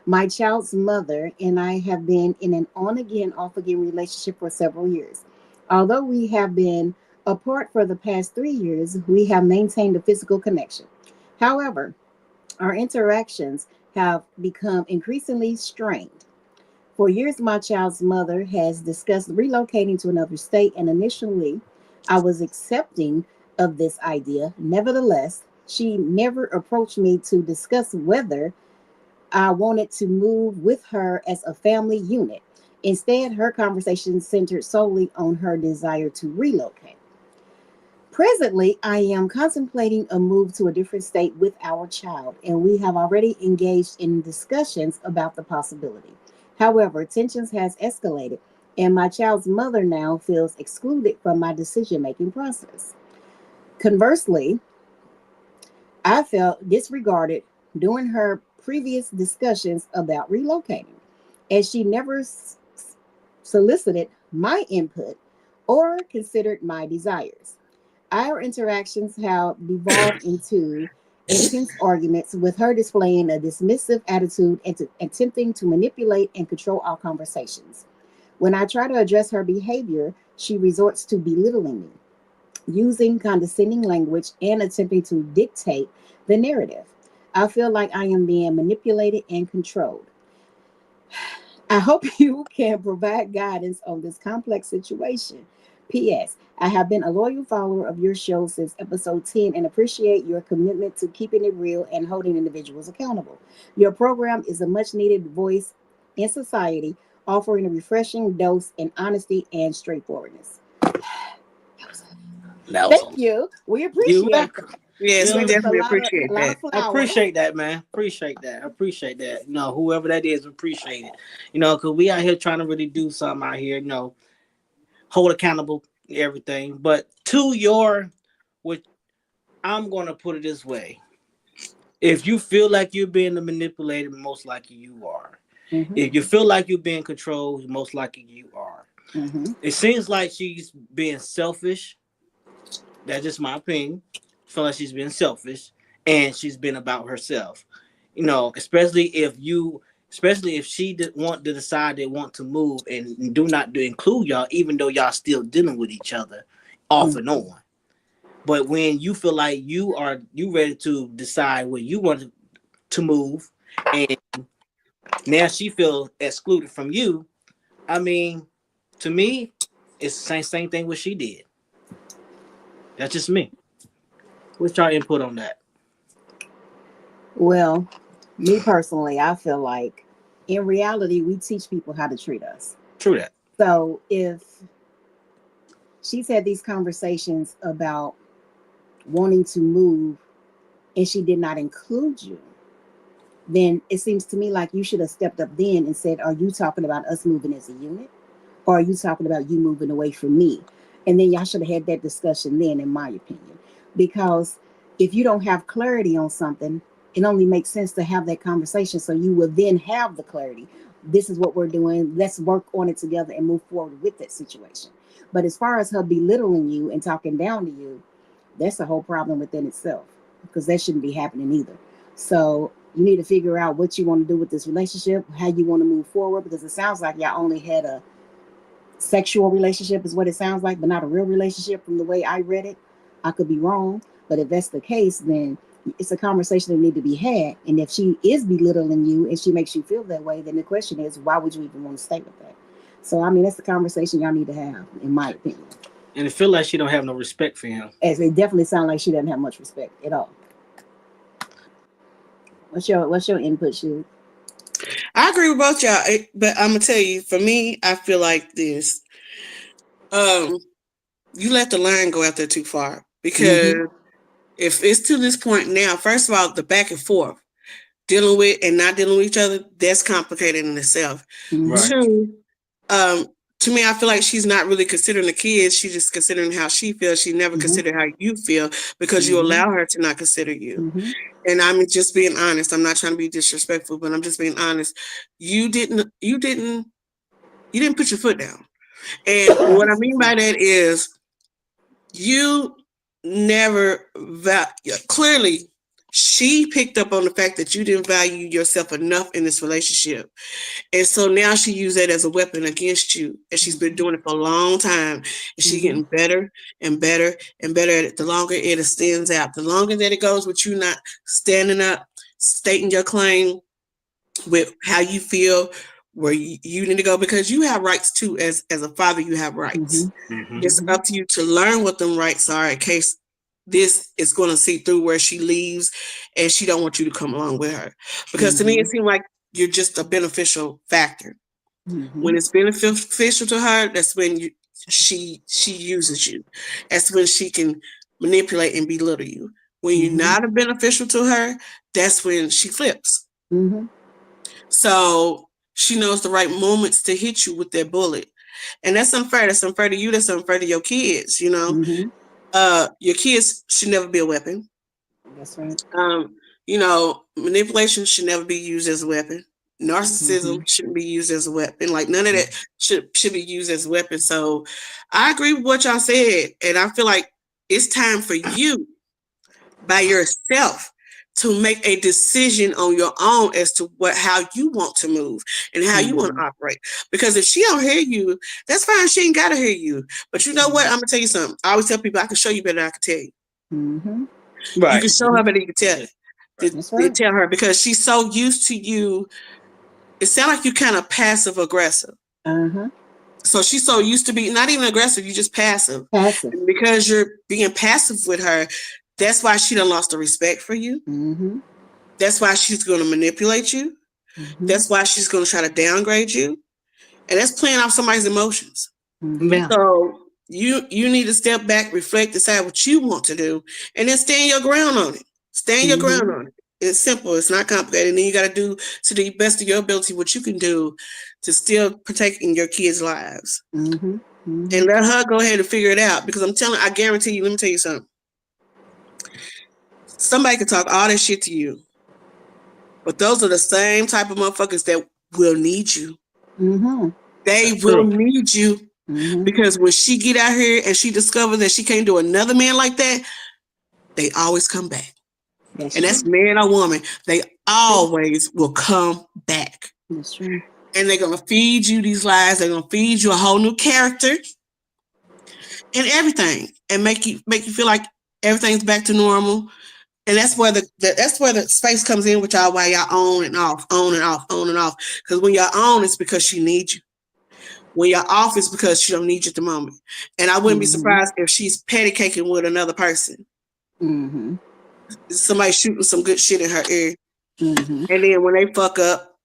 Speaker 3: My child's mother and I have been in an on-again, off-again relationship for several years. Although we have been apart for the past 3 years, we have maintained a physical connection. However, our interactions have become increasingly strained. For years, my child's mother has discussed relocating to another state, and initially, I was accepting of this idea. Nevertheless, she never approached me to discuss whether I wanted to move with her as a family unit. Instead, her conversation centered solely on her desire to relocate. Presently, I am contemplating a move to a different state with our child, and we have already engaged in discussions about the possibility. However, tensions has escalated, and my child's mother now feels excluded from my decision-making process. Conversely, I felt disregarded during her previous discussions about relocating, as she never solicited my input or considered my desires. Our interactions have devolved into intense arguments, with her displaying a dismissive attitude and attempting to manipulate and control our conversations. When I try to address her behavior, she resorts to belittling me, using condescending language and attempting to dictate the narrative. I feel like I am being manipulated and controlled. I hope you can provide guidance on this complex situation. P.S. I have been a loyal follower of your show since episode 10 and appreciate your commitment to keeping it real and holding individuals accountable. Your program is a much needed voice in society, offering a refreshing dose in honesty and straightforwardness. Thank you. We appreciate it.
Speaker 1: yes, we
Speaker 2: Yeah,
Speaker 1: definitely appreciate that.
Speaker 2: I appreciate that, man. Appreciate that. I appreciate that. You know, whoever that is, appreciate it. You know, because we out here trying to really do something out here, you know, hold accountable everything. But to your, which I'm going to put it this way. If you feel like you're being manipulated, most likely you are.
Speaker 3: Mhm.
Speaker 2: If you feel like you're being controlled, most likely you are. It seems like she's being selfish. That's just my opinion. I feel like she's been selfish and she's been about herself. You know, especially if she want to decide they want to move and do not include y'all, even though y'all still dealing with each other off and on. But when you feel like you ready to decide where you want to move, and now she feels excluded from you, I mean, to me, it's the same thing what she did. That's just me. What's your input on that?
Speaker 3: Well, me personally, I feel like in reality, we teach people how to treat us.
Speaker 2: True that.
Speaker 3: So if she's had these conversations about wanting to move and she did not include you, then it seems to me like you should have stepped up then and said, are you talking about us moving as a unit? Or are you talking about you moving away from me? And then y'all should have had that discussion then, in my opinion. Because if you don't have clarity on something, it only makes sense to have that conversation so you will then have the clarity. This is what we're doing. Let's work on it together and move forward with that situation. But as far as her belittling you and talking down to you, that's a whole problem within itself, because that shouldn't be happening either. So you need to figure out what you want to do with this relationship, how you want to move forward, because it sounds like y'all only had a sexual relationship is what it sounds like, but not a real relationship from the way I read it. I could be wrong, but if that's the case, then it's a conversation that need to be had. And if she is belittling you and she makes you feel that way, then the question is, why would you even want to stay with that? So, I mean, that's the conversation y'all need to have, in my opinion.
Speaker 2: And it feel like she don't have no respect for him.
Speaker 3: As it definitely sounds like she doesn't have much respect at all. What's your input, Shu?
Speaker 1: I agree with both y'all, but I'm gonna tell you, for me, I feel like this. You let the line go out there too far, because if it's to this point now, first of all, the back and forth, dealing with and not dealing with each other, that's complicated in itself.
Speaker 2: Right.
Speaker 1: Two, to me, I feel like she's not really considering the kids. She's just considering how she feels. She never considered how you feel, because you allow her to not consider you. And I'm just being honest. I'm not trying to be disrespectful, but I'm just being honest. You didn't put your foot down. And what I mean by that is you never clearly she picked up on the fact that you didn't value yourself enough in this relationship. And so now she used that as a weapon against you. And she's been doing it for a long time. And she's getting better and better and better at it. The longer it extends out, the longer that it goes with you not standing up, stating your claim with how you feel, where you need to go, because you have rights too. As a father, you have rights. It's up to you to learn what them rights are in case this is going to see through where she leaves and she don't want you to come along with her. Because to me, it seems like you're just a beneficial factor. When it's beneficial to her, that's when she uses you. That's when she can manipulate and belittle you. When you're not a beneficial to her, that's when she flips. So she knows the right moments to hit you with that bullet. And that's unfair. That's unfair to you. That's unfair to your kids, you know. Your kids should never be a weapon.
Speaker 3: That's right.
Speaker 1: You know, manipulation should never be used as a weapon. Narcissism shouldn't be used as a weapon. Like, none of that should be used as a weapon. So I agree with what y'all said. And I feel like it's time for you by yourself to make a decision on your own as to how you want to move and how you want to operate. Because if she don't hear you, that's fine. She ain't got to hear you. But you know what? I'm going to tell you something. I always tell people, I can show you better than I can tell you.
Speaker 2: Right.
Speaker 1: You can show her better than you can tell her. They tell her, because she's so used to you. It sounds like you're kind of passive aggressive. So she's so used to be not even aggressive, you're just passive. And because you're being passive with her, that's why she done lost the respect for you. That's why she's going to manipulate you. That's why she's going to try to downgrade you. And that's playing off somebody's emotions. So you need to step back, reflect, decide what you want to do, and then stand your ground on it. Stand your ground on it. It's simple. It's not complicated. And then you got to do to the best of your ability what you can do to still protect in your kids' lives. And let her go ahead and figure it out. Because I guarantee you, let me tell you something. Somebody can talk all that shit to you, but those are the same type of motherfuckers that will need you. They will need you
Speaker 3: Mhm.
Speaker 1: Because when she get out here and she discovers that she can't do another man like that, they always come back.
Speaker 3: That's
Speaker 1: And that's
Speaker 3: true.
Speaker 1: man or woman. They always will come back.
Speaker 3: That's true.
Speaker 1: And they're gonna feed you these lies. They're gonna feed you a whole new character and everything, and make you feel like everything's back to normal. And that's where the space comes in with y'all, while y'all on and off, on and off, on and off. Because when you're on, it's because she needs you. When you're off, it's because she don't need you at the moment. And I wouldn't be surprised if she's petty caking with another person.
Speaker 3: Mm-hmm.
Speaker 1: Somebody shooting some good shit in her ear.
Speaker 3: Mm-hmm.
Speaker 1: And then when they fuck up,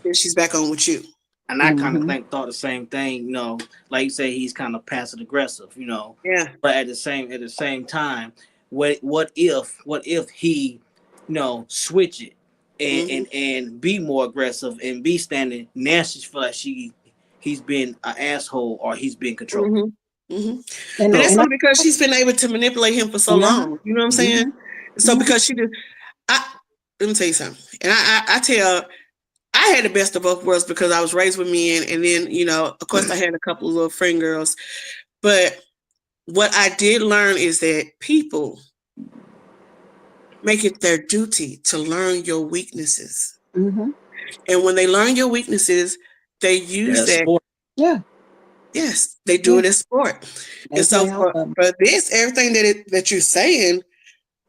Speaker 1: then she's back on with you.
Speaker 2: And I kind of thought the same thing, you know, like you say, he's kind of passive aggressive, you know.
Speaker 1: Yeah.
Speaker 2: But at the same time, what if he, you know, switch it and be more aggressive and be standing? Now she feel like he's been an asshole or he's been controlled.
Speaker 1: And that's only because she's been able to manipulate him for so long. You know what I'm saying? So because she did, let me tell you something. And I had the best of both worlds because I was raised with men, and then, you know, of course, I had a couple of little friend girls. But what I did learn is that people make it their duty to learn your weaknesses. And when they learn your weaknesses, they use that.
Speaker 2: Sport.
Speaker 3: Yeah.
Speaker 1: Yes, they do it as sport. And so for this, everything that you're saying,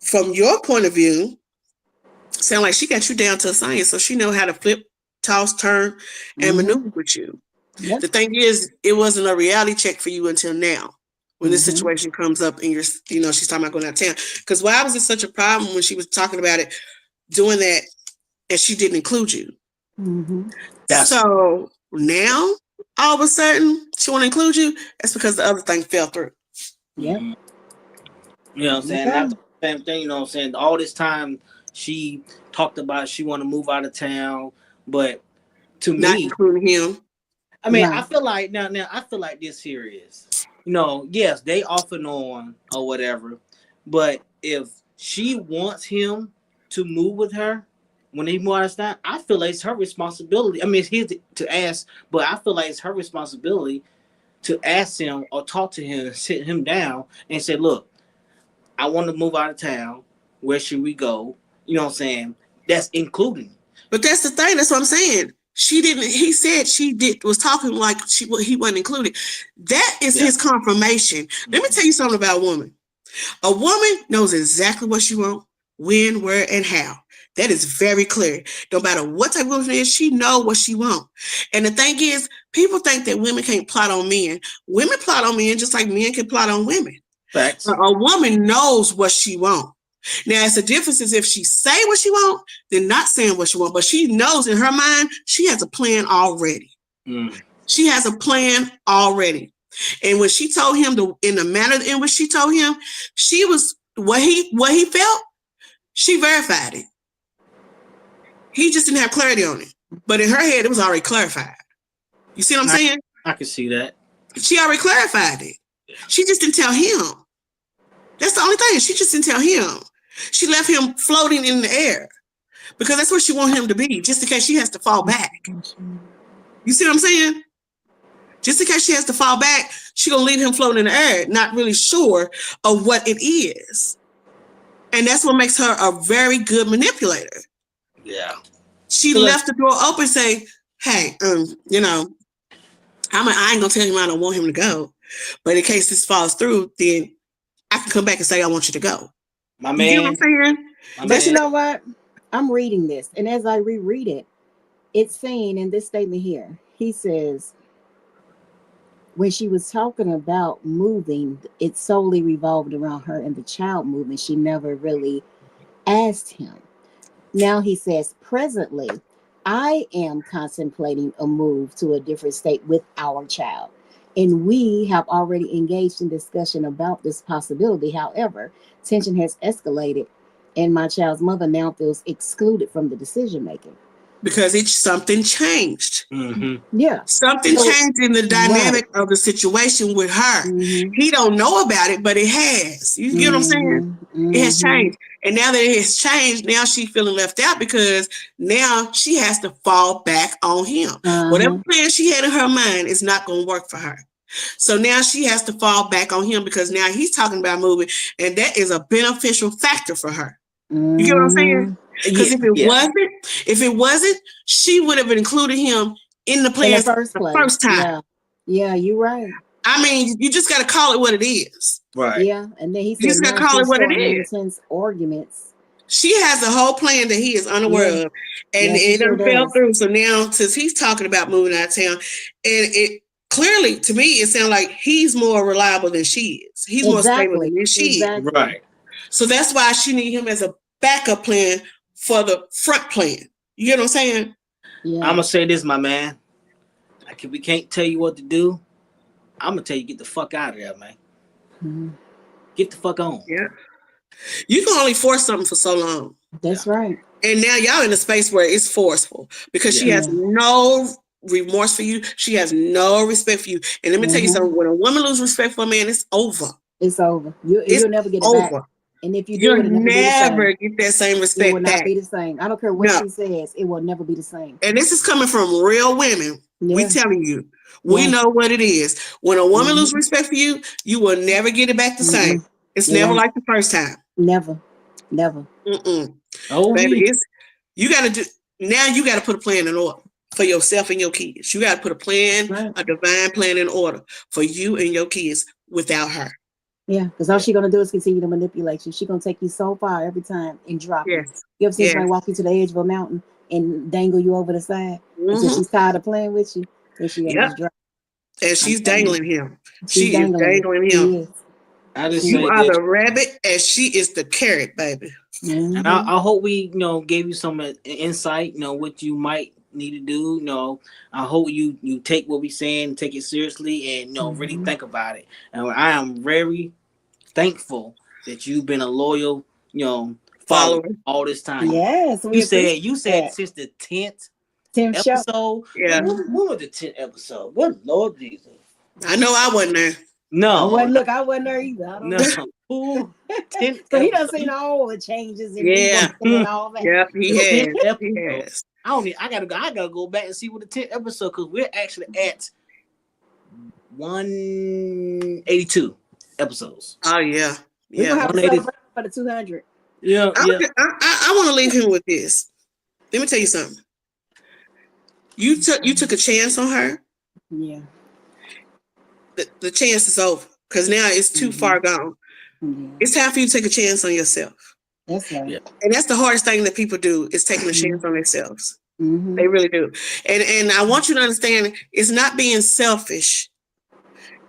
Speaker 1: from your point of view, sound like she got you down to a science, so she know how to flip, toss, turn, and maneuver with you.
Speaker 3: Yep.
Speaker 1: The thing is, it wasn't a reality check for you until now, when this situation comes up and you know, she's talking about going out of town. Because why was it such a problem when she was talking about it, doing that, and she didn't include you? So now, all of a sudden, she want to include you. That's because the other thing fell through.
Speaker 3: Yeah.
Speaker 2: You know what I'm saying? That's the same thing, you know what I'm saying? All this time she talked about she want to move out of town, but to
Speaker 1: Not
Speaker 2: me,
Speaker 1: including him.
Speaker 2: I mean, I feel like now I feel like this here is, you know, yes, they off and on or whatever, but if she wants him to move with her when they move out of town, I feel like it's her responsibility. I mean, it's his to ask, but I feel like it's her responsibility to ask him or talk to him, sit him down and say, look, I want to move out of town. Where should we go? You know what I'm saying? That's including.
Speaker 1: But that's the thing. That's what I'm saying. She didn't. He said was talking like he wasn't included. That is his confirmation. Let me tell you something about a woman. A woman knows exactly what she wants, when, where, and how. That is very clear. No matter what type of woman it is, she knows what she wants. And the thing is, people think that women can't plot on men. Women plot on men just like men can plot on women.
Speaker 2: Facts.
Speaker 1: But a woman knows what she wants. Now, it's a difference is if she say what she wants, then not saying what she wants. But she knows in her mind, she has a plan already. She has a plan already. And when she told him in the manner in which she told him, she was what he felt, she verified it. He just didn't have clarity on it. But in her head, it was already clarified. You see what I'm saying?
Speaker 2: I can see that.
Speaker 1: She already clarified it. She just didn't tell him. That's the only thing. She just didn't tell him. She left him floating in the air because that's what she want him to be, just in case she has to fall back. You see what I'm saying? Just in case she has to fall back, she gonna leave him floating in the air, not really sure of what it is. And that's what makes her a very good manipulator.
Speaker 2: Yeah.
Speaker 1: She left the door open, say, hey, you know, I ain't gonna tell him I don't want him to go. But in case this falls through, then I can come back and say, I want you to go.
Speaker 2: My man.
Speaker 1: You know what I'm saying?
Speaker 3: But you know what? I'm reading this, and as I reread it, it's saying in this statement here, he says, when she was talking about moving, it solely revolved around her and the child moving. She never really asked him. Now he says, presently, I am contemplating a move to a different state with our child. And we have already engaged in discussion about this possibility. However, tension has escalated, and my child's mother now feels excluded from the decision making.
Speaker 1: Because something changed.
Speaker 3: Yeah.
Speaker 1: Something changed in the dynamic of the situation with her. He don't know about it, but it has. You get what I'm saying? It has changed. And now that it has changed, now she's feeling left out because now she has to fall back on him. Whatever plan she had in her mind is not going to work for her. So now she has to fall back on him because now he's talking about moving, and that is a beneficial factor for her. You get what I'm saying? Because if it wasn't, she would have included him in the plans the first time.
Speaker 3: Yeah, you're right.
Speaker 1: I mean, you just got to call it what it is.
Speaker 2: Right.
Speaker 3: Yeah, and then he said,
Speaker 1: you just got to call it what it is.
Speaker 3: Intense arguments.
Speaker 1: She has a whole plan that he is unaware of, and it done fell through. So now, since he's talking about moving out of town, and it clearly, to me, it sounds like he's more reliable than she is. He's more stable than she is.
Speaker 2: Right.
Speaker 1: So that's why she need him as a backup plan for the front plan. You get what I'm saying?
Speaker 3: Yeah.
Speaker 2: I'm gonna say this, my man. Like, if we can't tell you what to do, I'm gonna tell you get the fuck out of there, man.
Speaker 3: Mm-hmm.
Speaker 2: Get the fuck on.
Speaker 1: Yeah. You can only force something for so long.
Speaker 3: That's right.
Speaker 1: And now y'all in a space where it's forceful because she has no remorse for you. She has no respect for you. And let me tell you something. When a woman loses respect for a man, it's over.
Speaker 3: It's over. You'll never get it back. And if you do,
Speaker 1: you'll never get that same respect.
Speaker 3: It will not be the same. I don't care what she says. It will never be the same.
Speaker 1: And this is coming from real women. We telling you. We know what it is. When a woman loses respect for you, you will never get it back the same. It's never like the first time.
Speaker 3: Never.
Speaker 1: Oh, baby, you got to do. Now you got to put a plan in order for yourself and your kids. You got to put a plan, a divine plan in order for you and your kids without her.
Speaker 3: Yeah, because all she's gonna do is continue to manipulate you. She's gonna take you so far every time and drop you. You ever seen somebody walk you to the edge of a mountain and dangle you over the side until she's tired of playing with you? Then she just drop.
Speaker 1: And she's dangling him. She is dangling him.
Speaker 2: I just
Speaker 1: you are the rabbit, and she is the carrot, baby.
Speaker 2: And I hope we, gave you some insight. What you might need to do. I hope you take what we saying, take it seriously, and really think about it. And I am very thankful that you've been a loyal, follower all this time.
Speaker 3: Yes,
Speaker 2: you said since the 10th episode.
Speaker 3: Yeah.
Speaker 2: When was the 10th episode? What Lord Jesus?
Speaker 1: I know I wasn't there.
Speaker 2: No,
Speaker 3: I wasn't there either. I don't know.
Speaker 2: Ooh,
Speaker 3: so he done seen all the changes and all that.
Speaker 1: Yeah, he has.
Speaker 2: I gotta go back and see what the 10th episode, because we're actually at 182 episodes.
Speaker 1: Oh yeah.
Speaker 3: We're gonna have to celebrate for the 200.
Speaker 2: Yeah.
Speaker 1: I want to leave him with this. Let me tell you something. You took a chance on her.
Speaker 3: Yeah.
Speaker 1: The chance is over because now it's too far gone. Yeah. It's time for you to take a chance on yourself.
Speaker 3: That's right.
Speaker 1: Yeah. And that's the hardest thing that people do is taking a chance on themselves. They really do. And I want you to understand, it's not being selfish.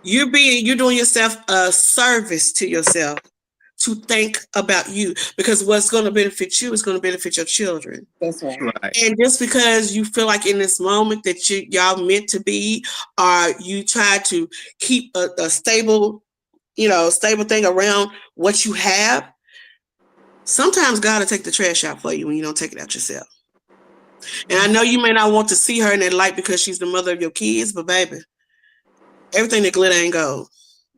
Speaker 1: You're doing yourself a service to yourself to think about you, because what's going to benefit you is going to benefit your children.
Speaker 3: That's right.
Speaker 1: And just because you feel like in this moment that y'all meant to be, or you try to keep a stable thing around what you have, sometimes God will take the trash out for you when you don't take it out yourself. And I know you may not want to see her in that light because she's the mother of your kids, but baby, everything that glitter ain't gold.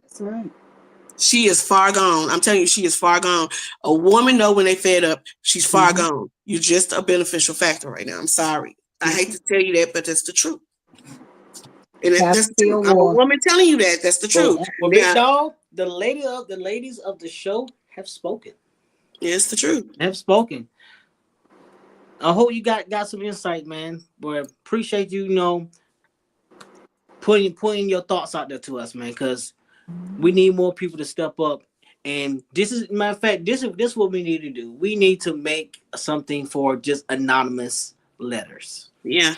Speaker 3: That's right.
Speaker 1: She is far gone. I'm telling you, she is far gone. A woman know when they fed up, she's far gone. You're just a beneficial factor right now. I'm sorry. I hate to tell you that, but that's the truth. And that's I'm a woman telling you that. That's the truth.
Speaker 2: Well, Big Dog, the ladies of the show have spoken.
Speaker 1: Yeah, it's the truth.
Speaker 2: Have spoken. I hope you got some insight, man. Boy, appreciate you, putting your thoughts out there to us, man, because we need more people to step up. And this is, matter of fact, this is what we need to do. We need to make something for just anonymous letters.
Speaker 1: Yeah.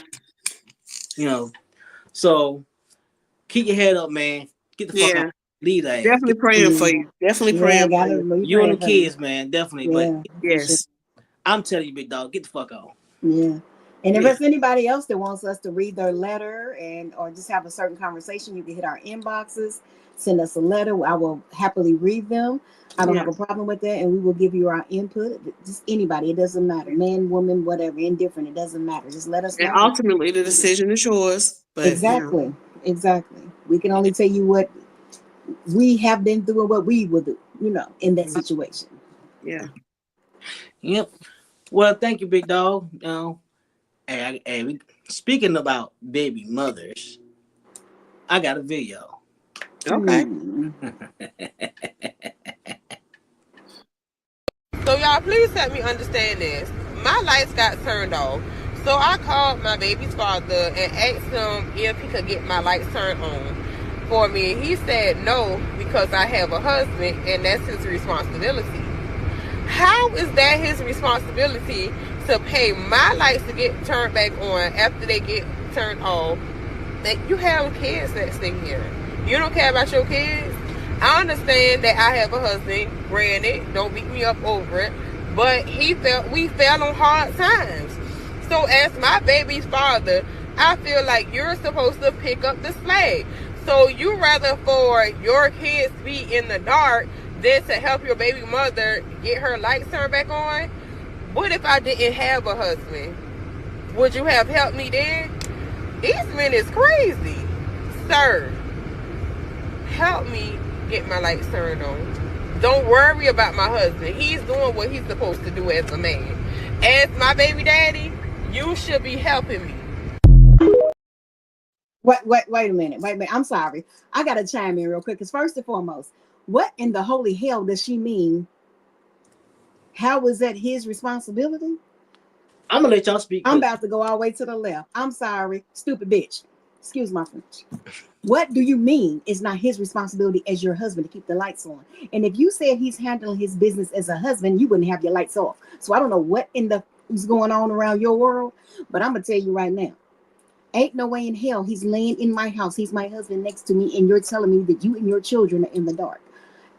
Speaker 2: So keep your head up, man. Get the fuck up. Leave that.
Speaker 1: Definitely praying for you. Definitely praying for you.
Speaker 2: You and the kids, man. Definitely.
Speaker 3: Yeah.
Speaker 2: But
Speaker 1: yes.
Speaker 2: I'm telling you, Big Dog, get the fuck on.
Speaker 3: Yeah. And if there's anybody else that wants us to read their letter or just have a certain conversation, you can hit our inboxes, send us a letter. I will happily read them. I don't have a problem with that. And we will give you our input. Just anybody. It doesn't matter. Man, woman, whatever. Indifferent. It doesn't matter. Just let us know.
Speaker 1: And ultimately, the decision is yours. But,
Speaker 3: exactly. Exactly. We can only tell you what we have been through and what we will do, in that situation.
Speaker 1: Yeah.
Speaker 2: Yep. Well, thank you, Big Dog. Hey, speaking about baby mothers, I got a video.
Speaker 1: Okay.
Speaker 5: So y'all, please help me understand this. My lights got turned off. So I called my baby's father and asked him if he could get my lights turned on for me. He said no, because I have a husband and that's his responsibility. How is that his responsibility to pay my lights to get turned back on after they get turned off? That you have kids that stay here. You don't care about your kids? I understand that I have a husband, granted, don't beat me up over it, but we fell on hard times. So as my baby's father, I feel like you're supposed to pick up the slack. So you rather for your kids to be in the dark than to help your baby mother get her lights turned back on? What if I didn't have a husband? Would you have helped me then? These men is crazy. Sir, help me get my lights turned on. Don't worry about my husband. He's doing what he's supposed to do as a man. As my baby daddy, you should be helping me.
Speaker 3: Wait a minute. I'm sorry. I gotta chime in real quick. Because first and foremost, what in the holy hell does she mean? How was that his responsibility?
Speaker 2: I'm gonna let y'all speak.
Speaker 3: I'm about to go all the way to the left. I'm sorry, stupid bitch. Excuse my French. What do you mean it's not his responsibility as your husband to keep the lights on? And if you said he's handling his business as a husband, you wouldn't have your lights off. So I don't know what in the is going on around your world, but I'm gonna tell you right now, ain't no way in hell he's laying in my house. He's my husband next to me, and you're telling me that you and your children are in the dark.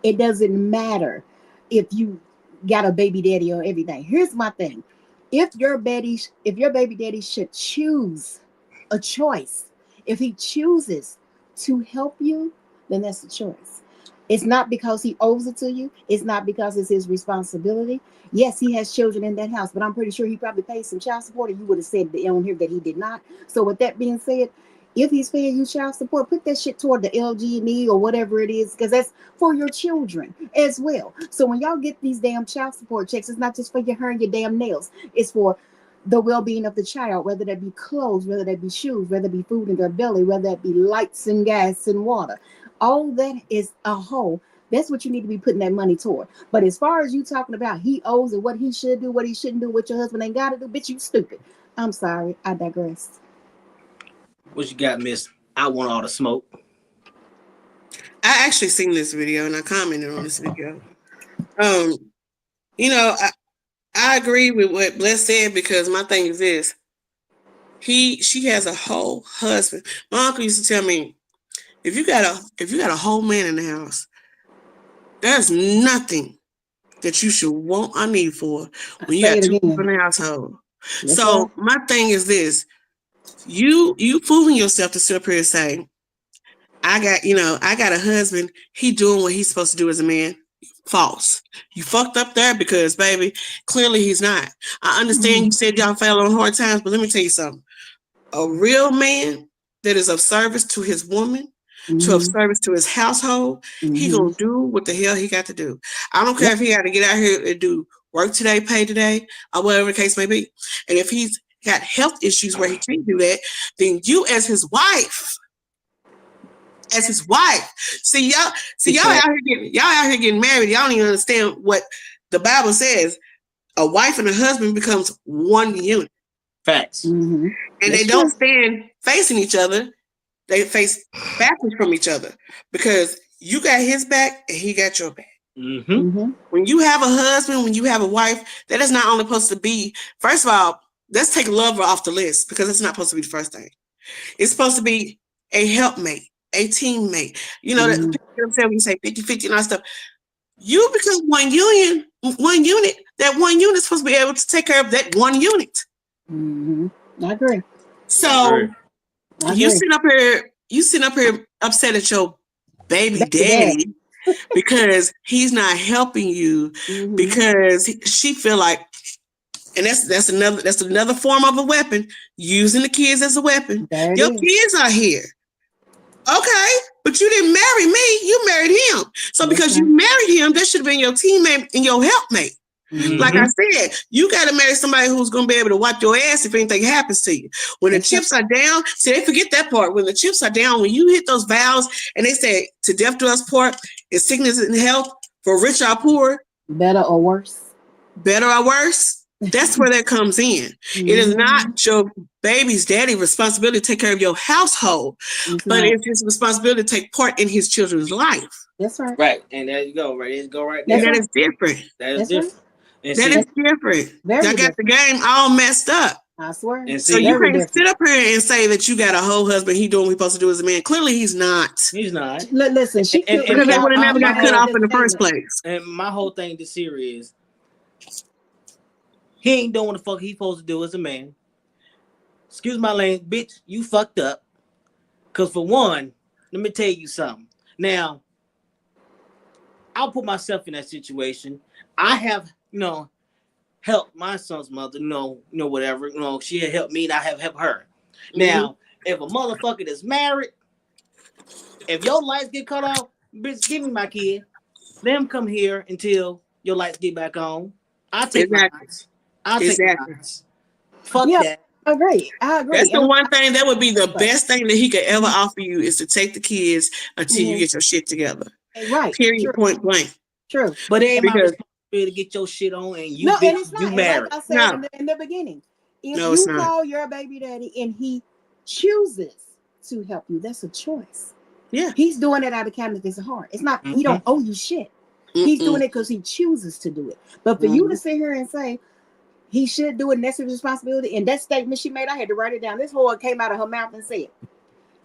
Speaker 3: It doesn't matter if you got a baby daddy or everything. Here's my thing. If your baby daddy should choose a choice, if he chooses to help you, then that's the choice. It's not because he owes it to you. It's not because it's his responsibility. Yes, he has children in that house, but I'm pretty sure he probably pays some child support, and you would have said on here that he did not. So with that being said, if he's paying you child support, put that shit toward the LG&E or whatever it is, because that's for your children as well. So when y'all get these damn child support checks, it's not just for your hair and your damn nails. It's for the well-being of the child, whether that be clothes, whether that be shoes, whether it be food in their belly, whether that be lights and gas and water. All that is a whole. That's what you need to be putting that money toward. But as far as you talking about he owes and what he should do, what he shouldn't do, what your husband ain't got to do, bitch, you stupid. I'm sorry. I digress.
Speaker 2: What you got, miss? I want all the smoke.
Speaker 1: I actually seen this video and I commented on this video. You know, I agree with what Bless said, because my thing is this. She has a whole husband. My uncle used to tell me, if you got a whole man in the house, there's nothing that you should want or need for when you got two people in the household. Yes, so my thing is this. You fooling yourself to sit up here and say, I got a husband, he doing what he's supposed to do as a man. False. You fucked up there, because baby, clearly he's not. I understand you said y'all fell on hard times, but let me tell you something. A real man that is of service to his woman, to of service to his household, he gonna do what the hell he got to do. I don't care if he got to get out here and do work today, pay today, or whatever the case may be. And if he's got health issues where he can't do that, then you as his wife, see y'all out here getting married. Y'all don't even understand what the Bible says. A wife and a husband becomes one unit.
Speaker 2: Facts.
Speaker 1: And they don't stand facing each other. They face backwards from each other, because you got his back and he got your back. When you have a husband, when you have a wife, that is not only supposed to be, first of all, let's take lover off the list, because it's not supposed to be the first thing. It's supposed to be a helpmate, a teammate. You know, that when you say 50-50 and all that stuff, you become one unit. That one unit is supposed to be able to take care of that one unit.
Speaker 3: I agree.
Speaker 1: So you sit up here upset at your baby daddy because he's not helping you, because she feel like, and that's another form of a weapon, using the kids as a weapon. Your kids are here. Okay, but you didn't marry me, you married him. So because you married him, that should have been your teammate and your helpmate. Like I said, you got to marry somebody who's going to be able to wipe your ass if anything happens to you. When the chips are down, see, they forget that part. When the chips are down, when you hit those vows and they say, to death do us part, is sickness and health, for rich or poor,
Speaker 3: better or worse.
Speaker 1: Better or worse, that's where that comes in. It is not your baby's daddy's responsibility to take care of your household, but it's his responsibility to take part in his children's life.
Speaker 3: That's right.
Speaker 2: Right, and there you go. Right, there you go. Right there.
Speaker 1: That is different.
Speaker 2: That is different.
Speaker 3: Right.
Speaker 1: That is different. I got the game all messed up.
Speaker 3: I swear.
Speaker 2: And
Speaker 1: so you can't sit up here and say that you got a whole husband. He doing what he's supposed to do as a man. Clearly, he's not.
Speaker 2: He's not.
Speaker 3: Listen,
Speaker 1: because they would have never got cut off in the first place.
Speaker 2: And my whole thing this year is he ain't doing what the fuck he's supposed to do as a man. Excuse my language, bitch. You fucked up. Cause for one, let me tell you something. Now, I'll put myself in that situation. I have, helped my son's mother, whatever. She had helped me and I have helped her. Now, if a motherfucker is married, if your lights get cut off, bitch, give me my kid. Let him come here until your lights get back on. I'll take my lights. I'll take my lights. Fuck that.
Speaker 3: I agree.
Speaker 1: That's the one thing that would be the best thing that he could ever offer you is to take the kids until you get your shit together.
Speaker 3: Right.
Speaker 1: Period. Point blank.
Speaker 3: True.
Speaker 2: But it ain't my responsibility to get your shit on and you you married.
Speaker 3: Like I said in the beginning. If you call your baby daddy and he chooses to help you, that's a choice.
Speaker 1: Yeah.
Speaker 3: He's doing it out of kindness of his heart. It's not, he don't owe you shit. He's doing it because he chooses to do it. But for you to sit here and say, he should do it, and that's his responsibility. And that statement she made, I had to write it down. This whore came out of her mouth and said,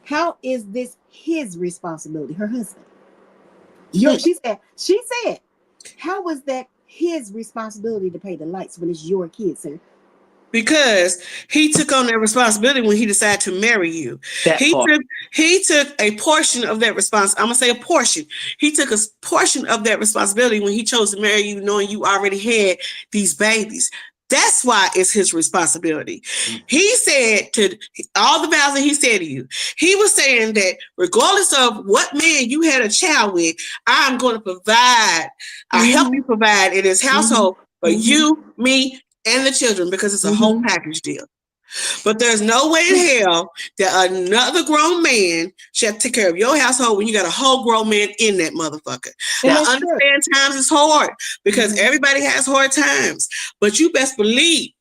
Speaker 3: how is this his responsibility? Her husband. She said, how was that his responsibility to pay the lights when it's your kid, sir?
Speaker 1: Because he took on that responsibility when he decided to marry you. He took a portion of that responsibility. I'm gonna say a portion. He took a portion of that responsibility when he chose to marry you, knowing you already had these babies. That's why it's his responsibility. He said to all the vows that he said to you, he was saying that regardless of what man you had a child with, I'm going to provide, I help you provide in his household for you, me, and the children, because it's a whole package deal. But there's no way in hell that another grown man should take care of your household when you got a whole grown man in that motherfucker. Now, understand times is hard because everybody has hard times, but you best believe,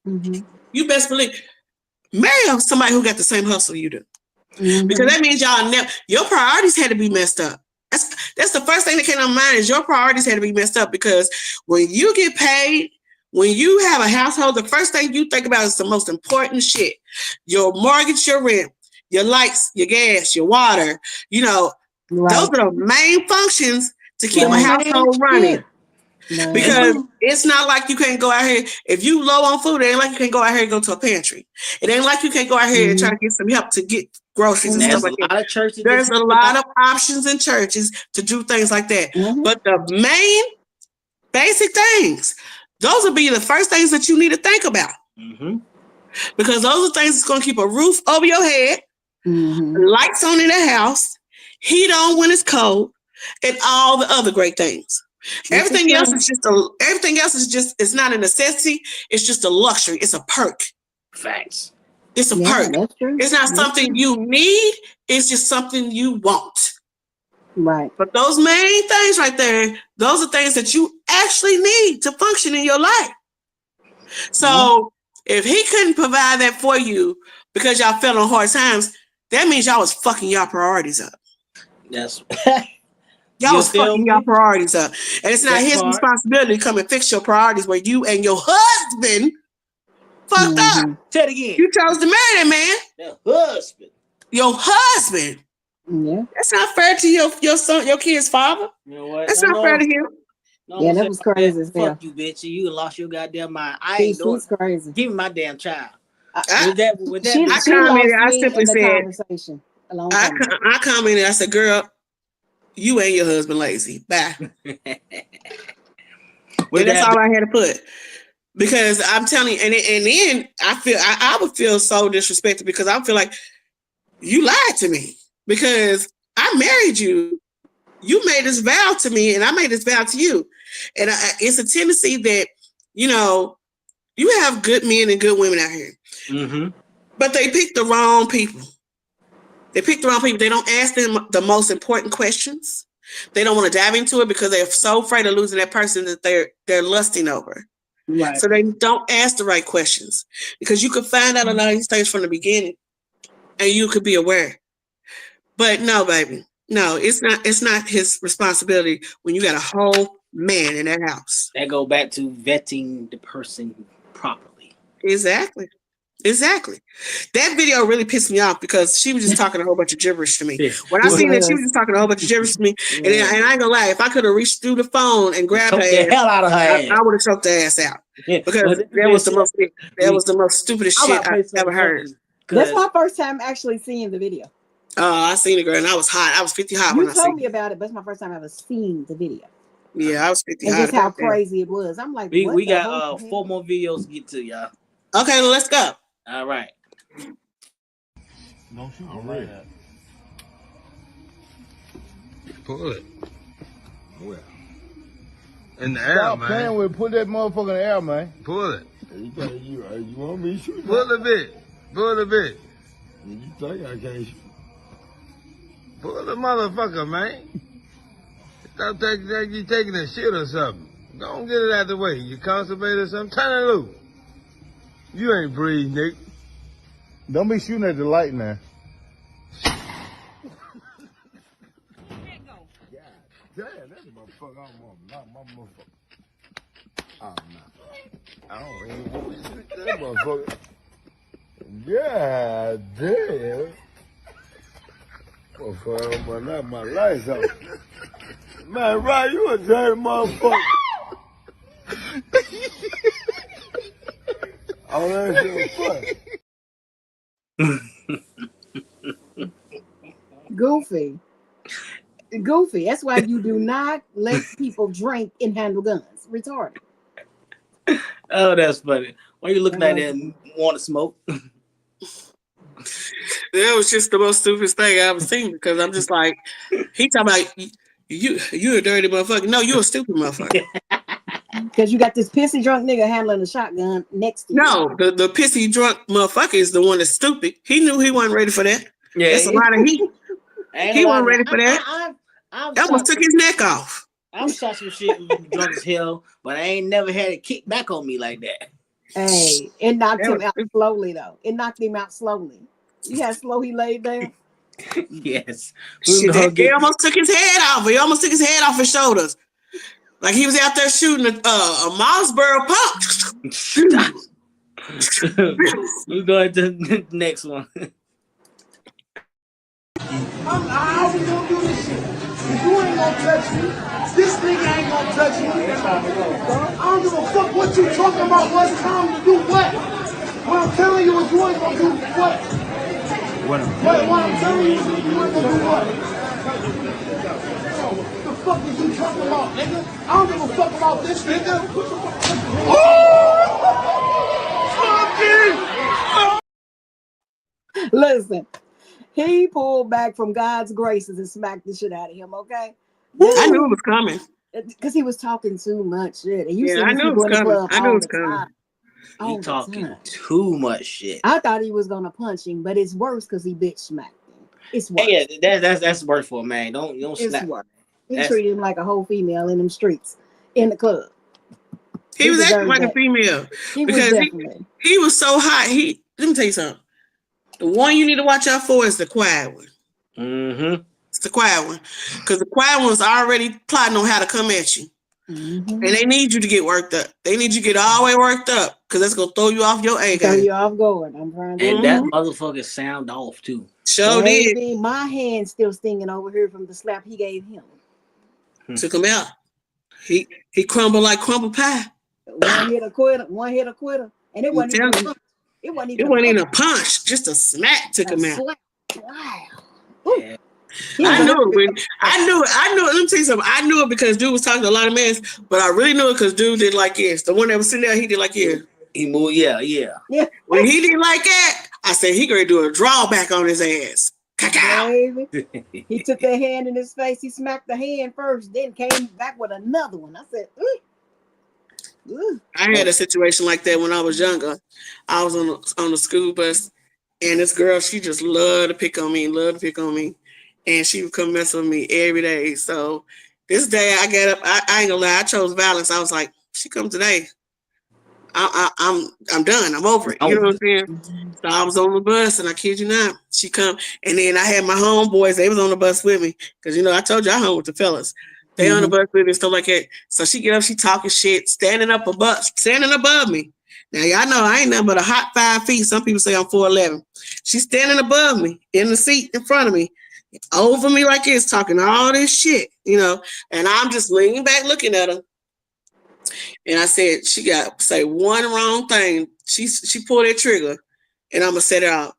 Speaker 1: marry somebody who got the same hustle you do. Because that means your priorities had to be messed up. That's the first thing that came to mind is your priorities had to be messed up, because when you get paid, when you have a household, the first thing you think about is the most important shit. Your mortgage, your rent, your lights, your gas, your water. Those are the main functions to keep a household running. Because it's not like you can't go out here. If you low on food, it ain't like you can't go out here and go to a pantry. It ain't like you can't go out here and try to get some help to get groceries and stuff like that. There's a lot of options in churches to do things like that. But the main basic things, those will be the first things that you need to think about. Because those are things that's going to keep a roof over your head, lights on in the house, heat on when it's cold, and all the other great things. Everything else is just it's not a necessity. It's just a luxury. It's a perk.
Speaker 2: Facts.
Speaker 1: It's a perk. It's not something you need. It's just something you want.
Speaker 3: Right.
Speaker 1: But those main things right there, those are things that you actually need to function in your life. So if he couldn't provide that for you because y'all fell on hard times, that means y'all was fucking y'all priorities up.
Speaker 2: Yes.
Speaker 1: Y'all was fucking y'all priorities up. And it's not his responsibility to come and fix your priorities where you and your husband fucked up.
Speaker 2: Say it again.
Speaker 1: You chose to marry that
Speaker 2: man. The husband.
Speaker 1: Your husband.
Speaker 3: Yeah.
Speaker 1: That's not fair to your son, your kid's father.
Speaker 2: You know what?
Speaker 1: That's not fair to him.
Speaker 3: Yeah, that was crazy.
Speaker 2: Fuck you, bitch. You lost your goddamn mind. I ain't doing it.
Speaker 3: Crazy.
Speaker 2: Give me my damn child.
Speaker 1: I simply said, I commented, I said, girl, you and your husband lazy. Bye. And that's all I had to put. Because I'm telling you, and then I would feel so disrespected because I feel like you lied to me. Because I married you. You made this vow to me and I made this vow to you. And it's a tendency that, you know, you have good men and good women out here, but they pick the wrong people. They pick the wrong people. They don't ask them the most important questions. They don't want to dive into it because they're so afraid of losing that person that they're lusting over.
Speaker 2: Right.
Speaker 1: So they don't ask the right questions because you could find out a lot of these things from the beginning, and you could be aware. But no, baby, no, it's not. It's not his responsibility when you got a whole man in that house.
Speaker 2: That go back to vetting the person properly.
Speaker 1: Exactly. That video really pissed me off because she was just talking a whole bunch of gibberish to me. When I seen that, she was just talking a whole bunch of gibberish to me. And I ain't gonna lie, if I could have reached through the phone and grabbed her
Speaker 2: the hell out of her ass,
Speaker 1: I would have choked her ass out. Because that was the most stupidest shit I've ever heard.
Speaker 3: That's my first time actually seeing the video.
Speaker 1: I seen it, girl, and I was hot. I was 50 hot
Speaker 3: You
Speaker 1: when I seen it.
Speaker 3: told me about it, but it's my first time ever seeing the video.
Speaker 1: Yeah, I was 50
Speaker 3: And
Speaker 1: hot.
Speaker 3: just how crazy it was. I'm like,
Speaker 2: we got 4 more videos to get to, y'all.
Speaker 1: Okay, well, let's go.
Speaker 2: All right.
Speaker 6: No shit. All right.
Speaker 8: Pull it. Well. In the air,
Speaker 9: Stop
Speaker 8: man.
Speaker 9: playing with it. Put that motherfucker in the air, man.
Speaker 8: Pull it.
Speaker 9: You want me to shoot?
Speaker 8: Pull a bit. Pull a bit.
Speaker 9: You think I can't shoot?
Speaker 8: Pull the motherfucker, man. Stop like you taking a shit or something. Don't get it out the way. You constipated or something. Turn it loose. You ain't breathe, Nick.
Speaker 9: Don't be shooting at the light now. Damn, that's a motherfucker. I don't want not my motherfucker. Oh, no. I don't even want to shoot that motherfucker. Yeah, damn. Motherfucker, but not my lights out. Man, Ryan, you a dirty motherfucker. Oh, that shit was fun.
Speaker 3: Goofy. That's why you do not let people drink and handle guns. Retarded.
Speaker 2: Oh, that's funny. Why are you looking at that and want to smoke?
Speaker 1: That was just the most stupidest thing I ever seen because I'm just like, he talking about you a dirty motherfucker. No, you a stupid motherfucker.
Speaker 3: Because you got this pissy drunk nigga handling a shotgun next to you.
Speaker 1: No, the pissy drunk motherfucker is the one that's stupid. He knew he wasn't ready for that.
Speaker 2: Yeah,
Speaker 1: That's a lot of heat. He wasn't ready for that. That almost took his neck off.
Speaker 2: I've shot some shit drunk as hell, but I ain't never had it kick back on me like that.
Speaker 3: Hey, it knocked him out slowly though. It knocked him out slowly. You how slow he laid there?
Speaker 2: Yes.
Speaker 1: Shit, he almost took his head off. He almost took his head off his shoulders. Like he was out there shooting a Mossboro pump.
Speaker 2: We're going to the next one.
Speaker 10: How we gonna do this shit? If you ain't gonna touch me, this nigga ain't gonna touch me. I don't give a fuck what you talking about. What's time to do what? What I'm telling you is you ain't gonna do what? What I'm telling you is you ain't gonna do what? What the fuck is you talking about, nigga? I don't give a fuck about this nigga.
Speaker 3: Listen, he pulled back from God's graces and smacked the shit out of him, okay?
Speaker 1: I knew it was coming.
Speaker 3: Because he was talking too much shit. And you
Speaker 1: Yeah, I knew it was coming. I knew it was coming.
Speaker 2: He talking too much shit.
Speaker 3: I thought he was gonna punch him, but it's worse because he bitch smacked him. It's worse.
Speaker 2: Yeah, that's worse for a man. Don't
Speaker 3: It's
Speaker 2: snap.
Speaker 3: worse. He treated him like a whole female in them streets, in the club.
Speaker 1: He was acting like a female because he was so hot. Let me tell you something. The one you need to watch out for is the quiet one.
Speaker 2: Mm-hmm.
Speaker 1: It's the quiet one. Because the quiet one's already plotting on how to come at you.
Speaker 3: Mm-hmm.
Speaker 1: And they need you to get worked up. They need you to get all the way worked up because that's going to throw you off your A game.
Speaker 3: Throw you off guard. I'm trying to.
Speaker 2: And that motherfucker sound off too.
Speaker 1: Sure did.
Speaker 3: My hand's still stinging over here from the slap he gave him.
Speaker 1: Took him out. He crumbled like crumble pie.
Speaker 3: One hit a quitter. And it wasn't even a punch. It wasn't even a
Speaker 1: punch. Just a smack took him out.
Speaker 3: Wow.
Speaker 2: Yeah.
Speaker 1: I knew it. Let me tell you something. I knew it because dude was talking to a lot of men, but I really knew it because dude did like this. The one that was sitting there, he did like this.
Speaker 2: He moved, yeah.
Speaker 1: When he did like that, I said he gonna do a drawback on his ass.
Speaker 3: Baby. He took that hand in his face. He smacked the hand first, then came back with another one. I said,
Speaker 1: I had a situation like that when I was younger. I was on the school bus, and this girl, she just loved to pick on me, and she would come mess with me every day. So this day I got up. I ain't gonna lie, I chose violence. I was like, she come today. I'm done. I'm over it. You know what I'm saying? So I was on the bus, and I kid you not, she come, and then I had my homeboys. They was on the bus with me because I told you I hung with the fellas. They on the bus with me and stuff like that. So she get up, she talking shit, standing above me. Now y'all know I ain't nothing but a hot 5 feet. Some people say I'm 4'11". She's standing above me in the seat in front of me, over me like this, talking all this shit, and I'm just leaning back looking at her. And I said, she got to say one wrong thing. She pulled that trigger, and I'm going to set it out.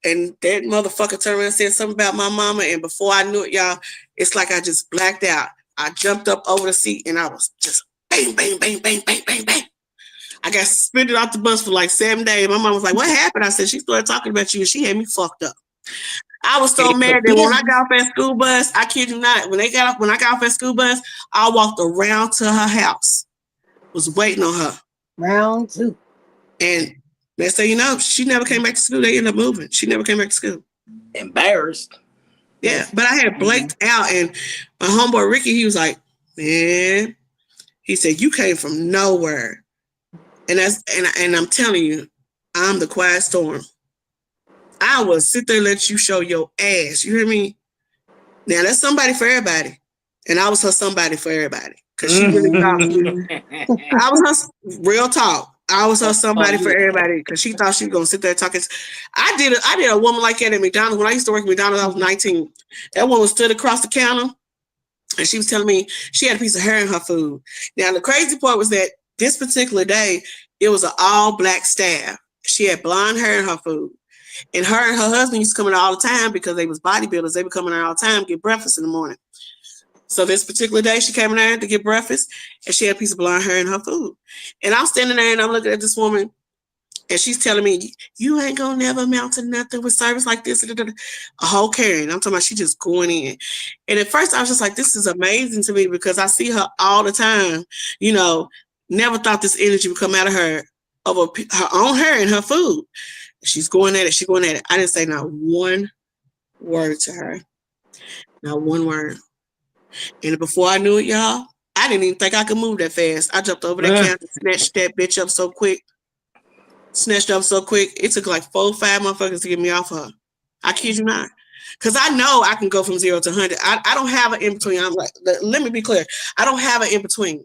Speaker 1: And that motherfucker turned around and said something about my mama. And before I knew it, y'all, it's like I just blacked out. I jumped up over the seat, and I was just bang, bang, bang, bang, bang, bang, bang. I got suspended off the bus for like 7 days. My mom was like, what happened? I said, she started talking about you, and she had me fucked up. I was so mad that when I got off that school bus, I kid you not, when I got off that school bus, I walked around to her house. Was waiting on her.
Speaker 3: Round 2.
Speaker 1: And they say, she never came back to school. They ended up moving. She never came back to school.
Speaker 2: Embarrassed.
Speaker 1: Yeah, but I had blanked out, and my homeboy Ricky, he was like, man, he said, you came from nowhere. And I'm telling you, I'm the quiet storm. I will sit there and let you show your ass. You hear me? Now that's somebody for everybody. And I was her somebody for everybody. Cause she really thought I was her real talk. I was her somebody for everybody because she thought she was gonna sit there talking. I did a woman like that at McDonald's. When I used to work at McDonald's, I was 19. That woman stood across the counter and she was telling me she had a piece of hair in her food. Now the crazy part was that this particular day, it was an all black staff. She had blonde hair in her food. And her husband used to come in all the time because they was bodybuilders. They would come in there all the time, get breakfast in the morning. So this particular day, she came in there to get breakfast, and she had a piece of blonde hair in her food. And I'm standing there, and I'm looking at this woman, and she's telling me, you ain't gonna never amount to nothing with service like this. A whole Karen. I'm talking about she just going in. And at first, I was just like, this is amazing to me because I see her all the time. Never thought this energy would come out of her over her own hair and her food. She's going at it. She's going at it. I didn't say not one word to her. Not one word. And before I knew it, y'all, I didn't even think I could move that fast. I jumped over that counter, snatched that bitch up so quick. It took like 4 or 5 motherfuckers to get me off her. I kid you not. Because I know I can go from 0 to 100. I don't have an in-between. I'm like, let me be clear. I don't have an in-between.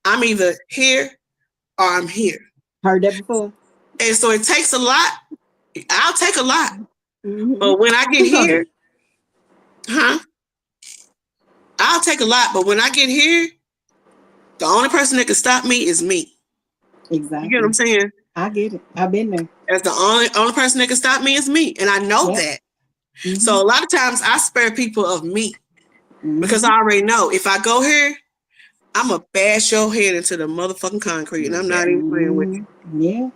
Speaker 1: I'm either here or I'm here.
Speaker 3: Heard that before.
Speaker 1: And so it takes a lot. I'll take a lot. Mm-hmm. But when I get here, I'll take a lot, but when I get here, the only person that can stop me is me.
Speaker 3: Exactly.
Speaker 1: You get what I'm saying?
Speaker 3: I get it. I've been there.
Speaker 1: That's the only person that can stop me is me. And I know that. Mm-hmm. So a lot of times I spare people of me because I already know if I go here, I'm going to bash your head into the motherfucking concrete and I'm not even playing with you.
Speaker 3: Yeah.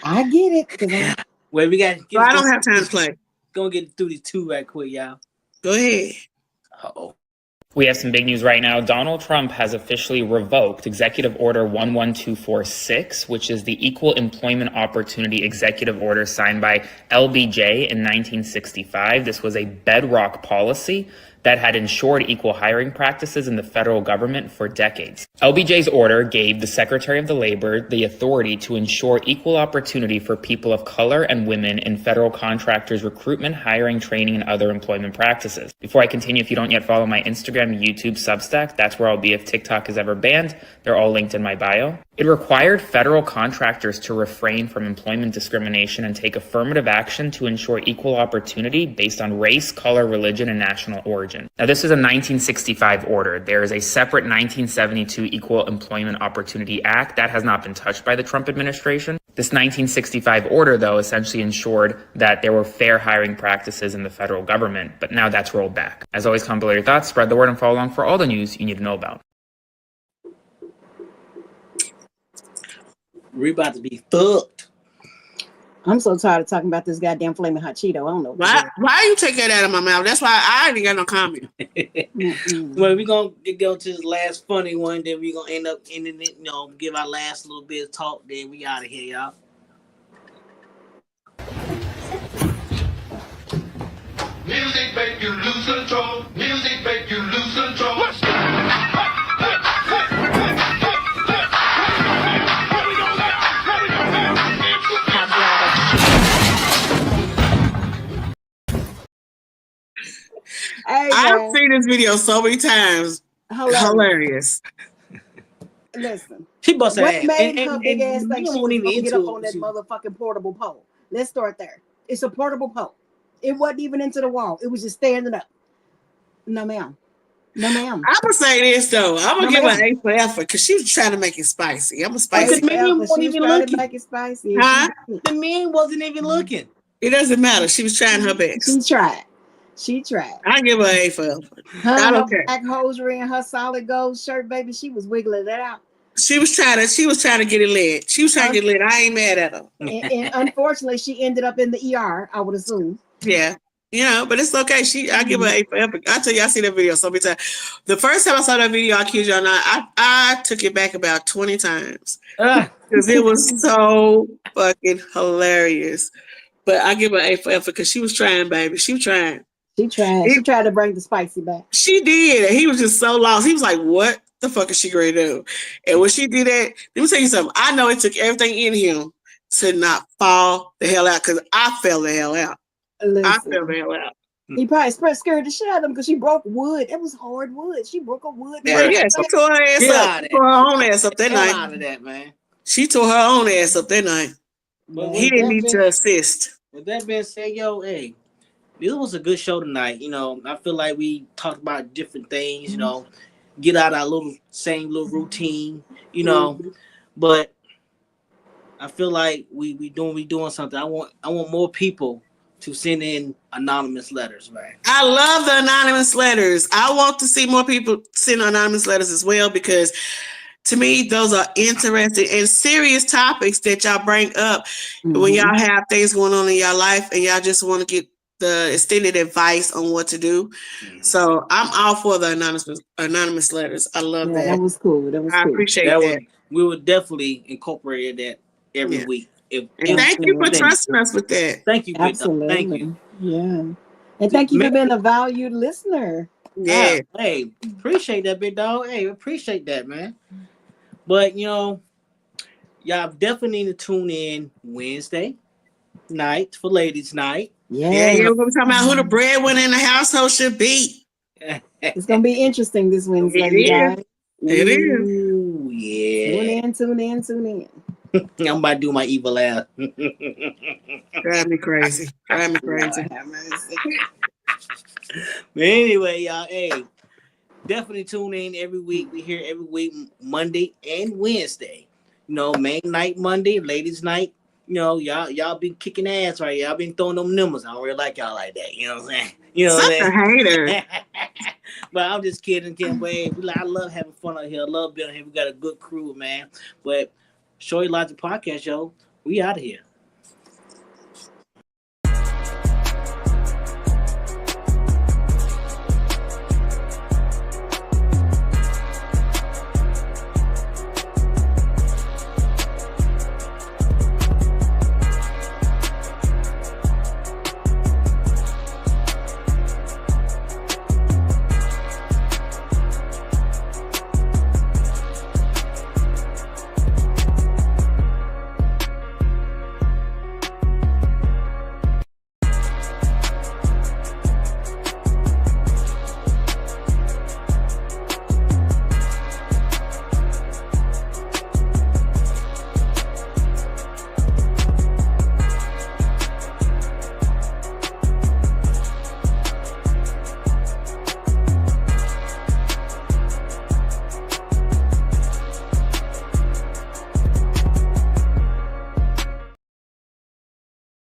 Speaker 3: I get it.
Speaker 2: Well, we got.
Speaker 1: So I don't have time to play.
Speaker 2: Gonna get through these 2 right quick, y'all.
Speaker 1: Go ahead.
Speaker 2: Uh-oh.
Speaker 11: We have some big news right now. Donald Trump has officially revoked Executive Order 11246, which is the Equal Employment Opportunity Executive Order signed by LBJ in 1965. This was a bedrock policy that had ensured equal hiring practices in the federal government for decades. LBJ's order gave the Secretary of the Labor the authority to ensure equal opportunity for people of color and women in federal contractors' recruitment, hiring, training, and other employment practices. Before I continue, if you don't yet follow my Instagram, YouTube, Substack, that's where I'll be if TikTok is ever banned. They're all linked in my bio. It required federal contractors to refrain from employment discrimination and take affirmative action to ensure equal opportunity based on race, color, religion, and national origin. Now, this is a 1965 order. There is a separate 1972 Equal Employment Opportunity Act that has not been touched by the Trump administration. This 1965 order, though, essentially ensured that there were fair hiring practices in the federal government, but now that's rolled back. As always, comment below your thoughts, spread the word, and follow along for all the news you need to know about.
Speaker 2: We're about to be fucked.
Speaker 3: I'm so tired of talking about this goddamn flaming hot Cheeto. I don't know.
Speaker 1: Why you take that out of my mouth? That's why I ain't got no comment.
Speaker 2: Well, we're gonna go to this last funny one, then we're gonna end up ending it, give our last little bit of talk, then we out of here, y'all.
Speaker 10: Music make you lose control. Music make you lose control.
Speaker 3: Hey,
Speaker 1: I've seen this video so many times. Hilarious.
Speaker 3: Listen,
Speaker 2: she busted
Speaker 3: what
Speaker 2: ass.
Speaker 3: made her big ass think she was
Speaker 2: even
Speaker 3: gonna get up
Speaker 2: into
Speaker 3: on
Speaker 2: it.
Speaker 3: that motherfucking portable pole? Let's start there. It's a portable pole. It wasn't even into the wall. It was just standing up. No, ma'am. No, ma'am.
Speaker 1: I'm gonna say this though. I'm gonna give her an A for effort because she was trying to make it spicy. I'm a spicy.
Speaker 2: The man wasn't even looking.
Speaker 3: Make it spicy.
Speaker 1: Huh?
Speaker 2: The man wasn't even looking.
Speaker 1: It doesn't matter. She was trying her best.
Speaker 3: She tried. She tried.
Speaker 1: I give her an A for effort.
Speaker 3: Her black hosiery and her solid gold shirt, baby. She was wiggling that out.
Speaker 1: She was trying to get it lit. She was trying to get lit. I ain't mad at her.
Speaker 3: And unfortunately, she ended up in the ER, I would assume.
Speaker 1: Yeah. But it's okay. I give her an A for effort. I tell you, I see that video so many times. The first time I saw that video, I kid you not, I took it back about 20 times. Because it was so fucking hilarious. But I give her an A for effort because she was trying, baby. She was trying.
Speaker 3: She tried. She tried to bring the spicy back.
Speaker 1: She did. He was just so lost. He was like, what the fuck is she going to do? And when she did that, let me tell you something. I know it took everything in him to not fall the hell out because I fell the hell out.
Speaker 3: Listen,
Speaker 1: I fell the hell out.
Speaker 3: He probably scared the shit out of him because she broke wood. It was hard wood. She broke a wood.
Speaker 1: Yeah, she tore her ass up. She tore her own ass up that night.
Speaker 2: Out of that, man.
Speaker 1: She tore her own ass up that night.
Speaker 2: But
Speaker 1: he didn't need to assist.
Speaker 2: With that being said, hey, this was a good show tonight. I feel like we talked about different things, get out our same little routine, but I feel like we doing something. I want more people to send in anonymous letters, man.
Speaker 1: I love the anonymous letters. I want to see more people send anonymous letters as well because to me, those are interesting and serious topics that y'all bring up when y'all have things going on in your life and y'all just want to get the extended advice on what to do. So I'm all for the anonymous letters. I love that.
Speaker 3: That was cool.
Speaker 1: I appreciate that.
Speaker 2: We would definitely incorporate that every week.
Speaker 1: And thank you for trusting us with that.
Speaker 2: Thank you.
Speaker 3: Absolutely.
Speaker 2: Thank you.
Speaker 3: Yeah. And thank you for being a valued listener.
Speaker 1: Yeah.
Speaker 2: Hey, appreciate that, big dog. Hey, appreciate that, man. But y'all definitely need to tune in Wednesday night for ladies' night.
Speaker 1: Yeah, we're gonna be talking about who the breadwinner in the household should be.
Speaker 3: It's gonna be interesting this Wednesday.
Speaker 1: It is.
Speaker 2: Ooh, yeah.
Speaker 3: Tune in.
Speaker 2: I'm about to do my evil laugh.
Speaker 1: Drive me crazy.
Speaker 2: But anyway, y'all, hey, definitely tune in every week. We here every week, Monday and Wednesday. Main night Monday, ladies' night. Y'all been kicking ass, right? Y'all been throwing them numbers. I don't really like y'all like that. You know what I'm saying?
Speaker 1: Such a hater.
Speaker 2: But I'm just kidding. I love having fun out here. I love being here. We got a good crew, man. But Shorty Logic Podcast, yo, we out of here.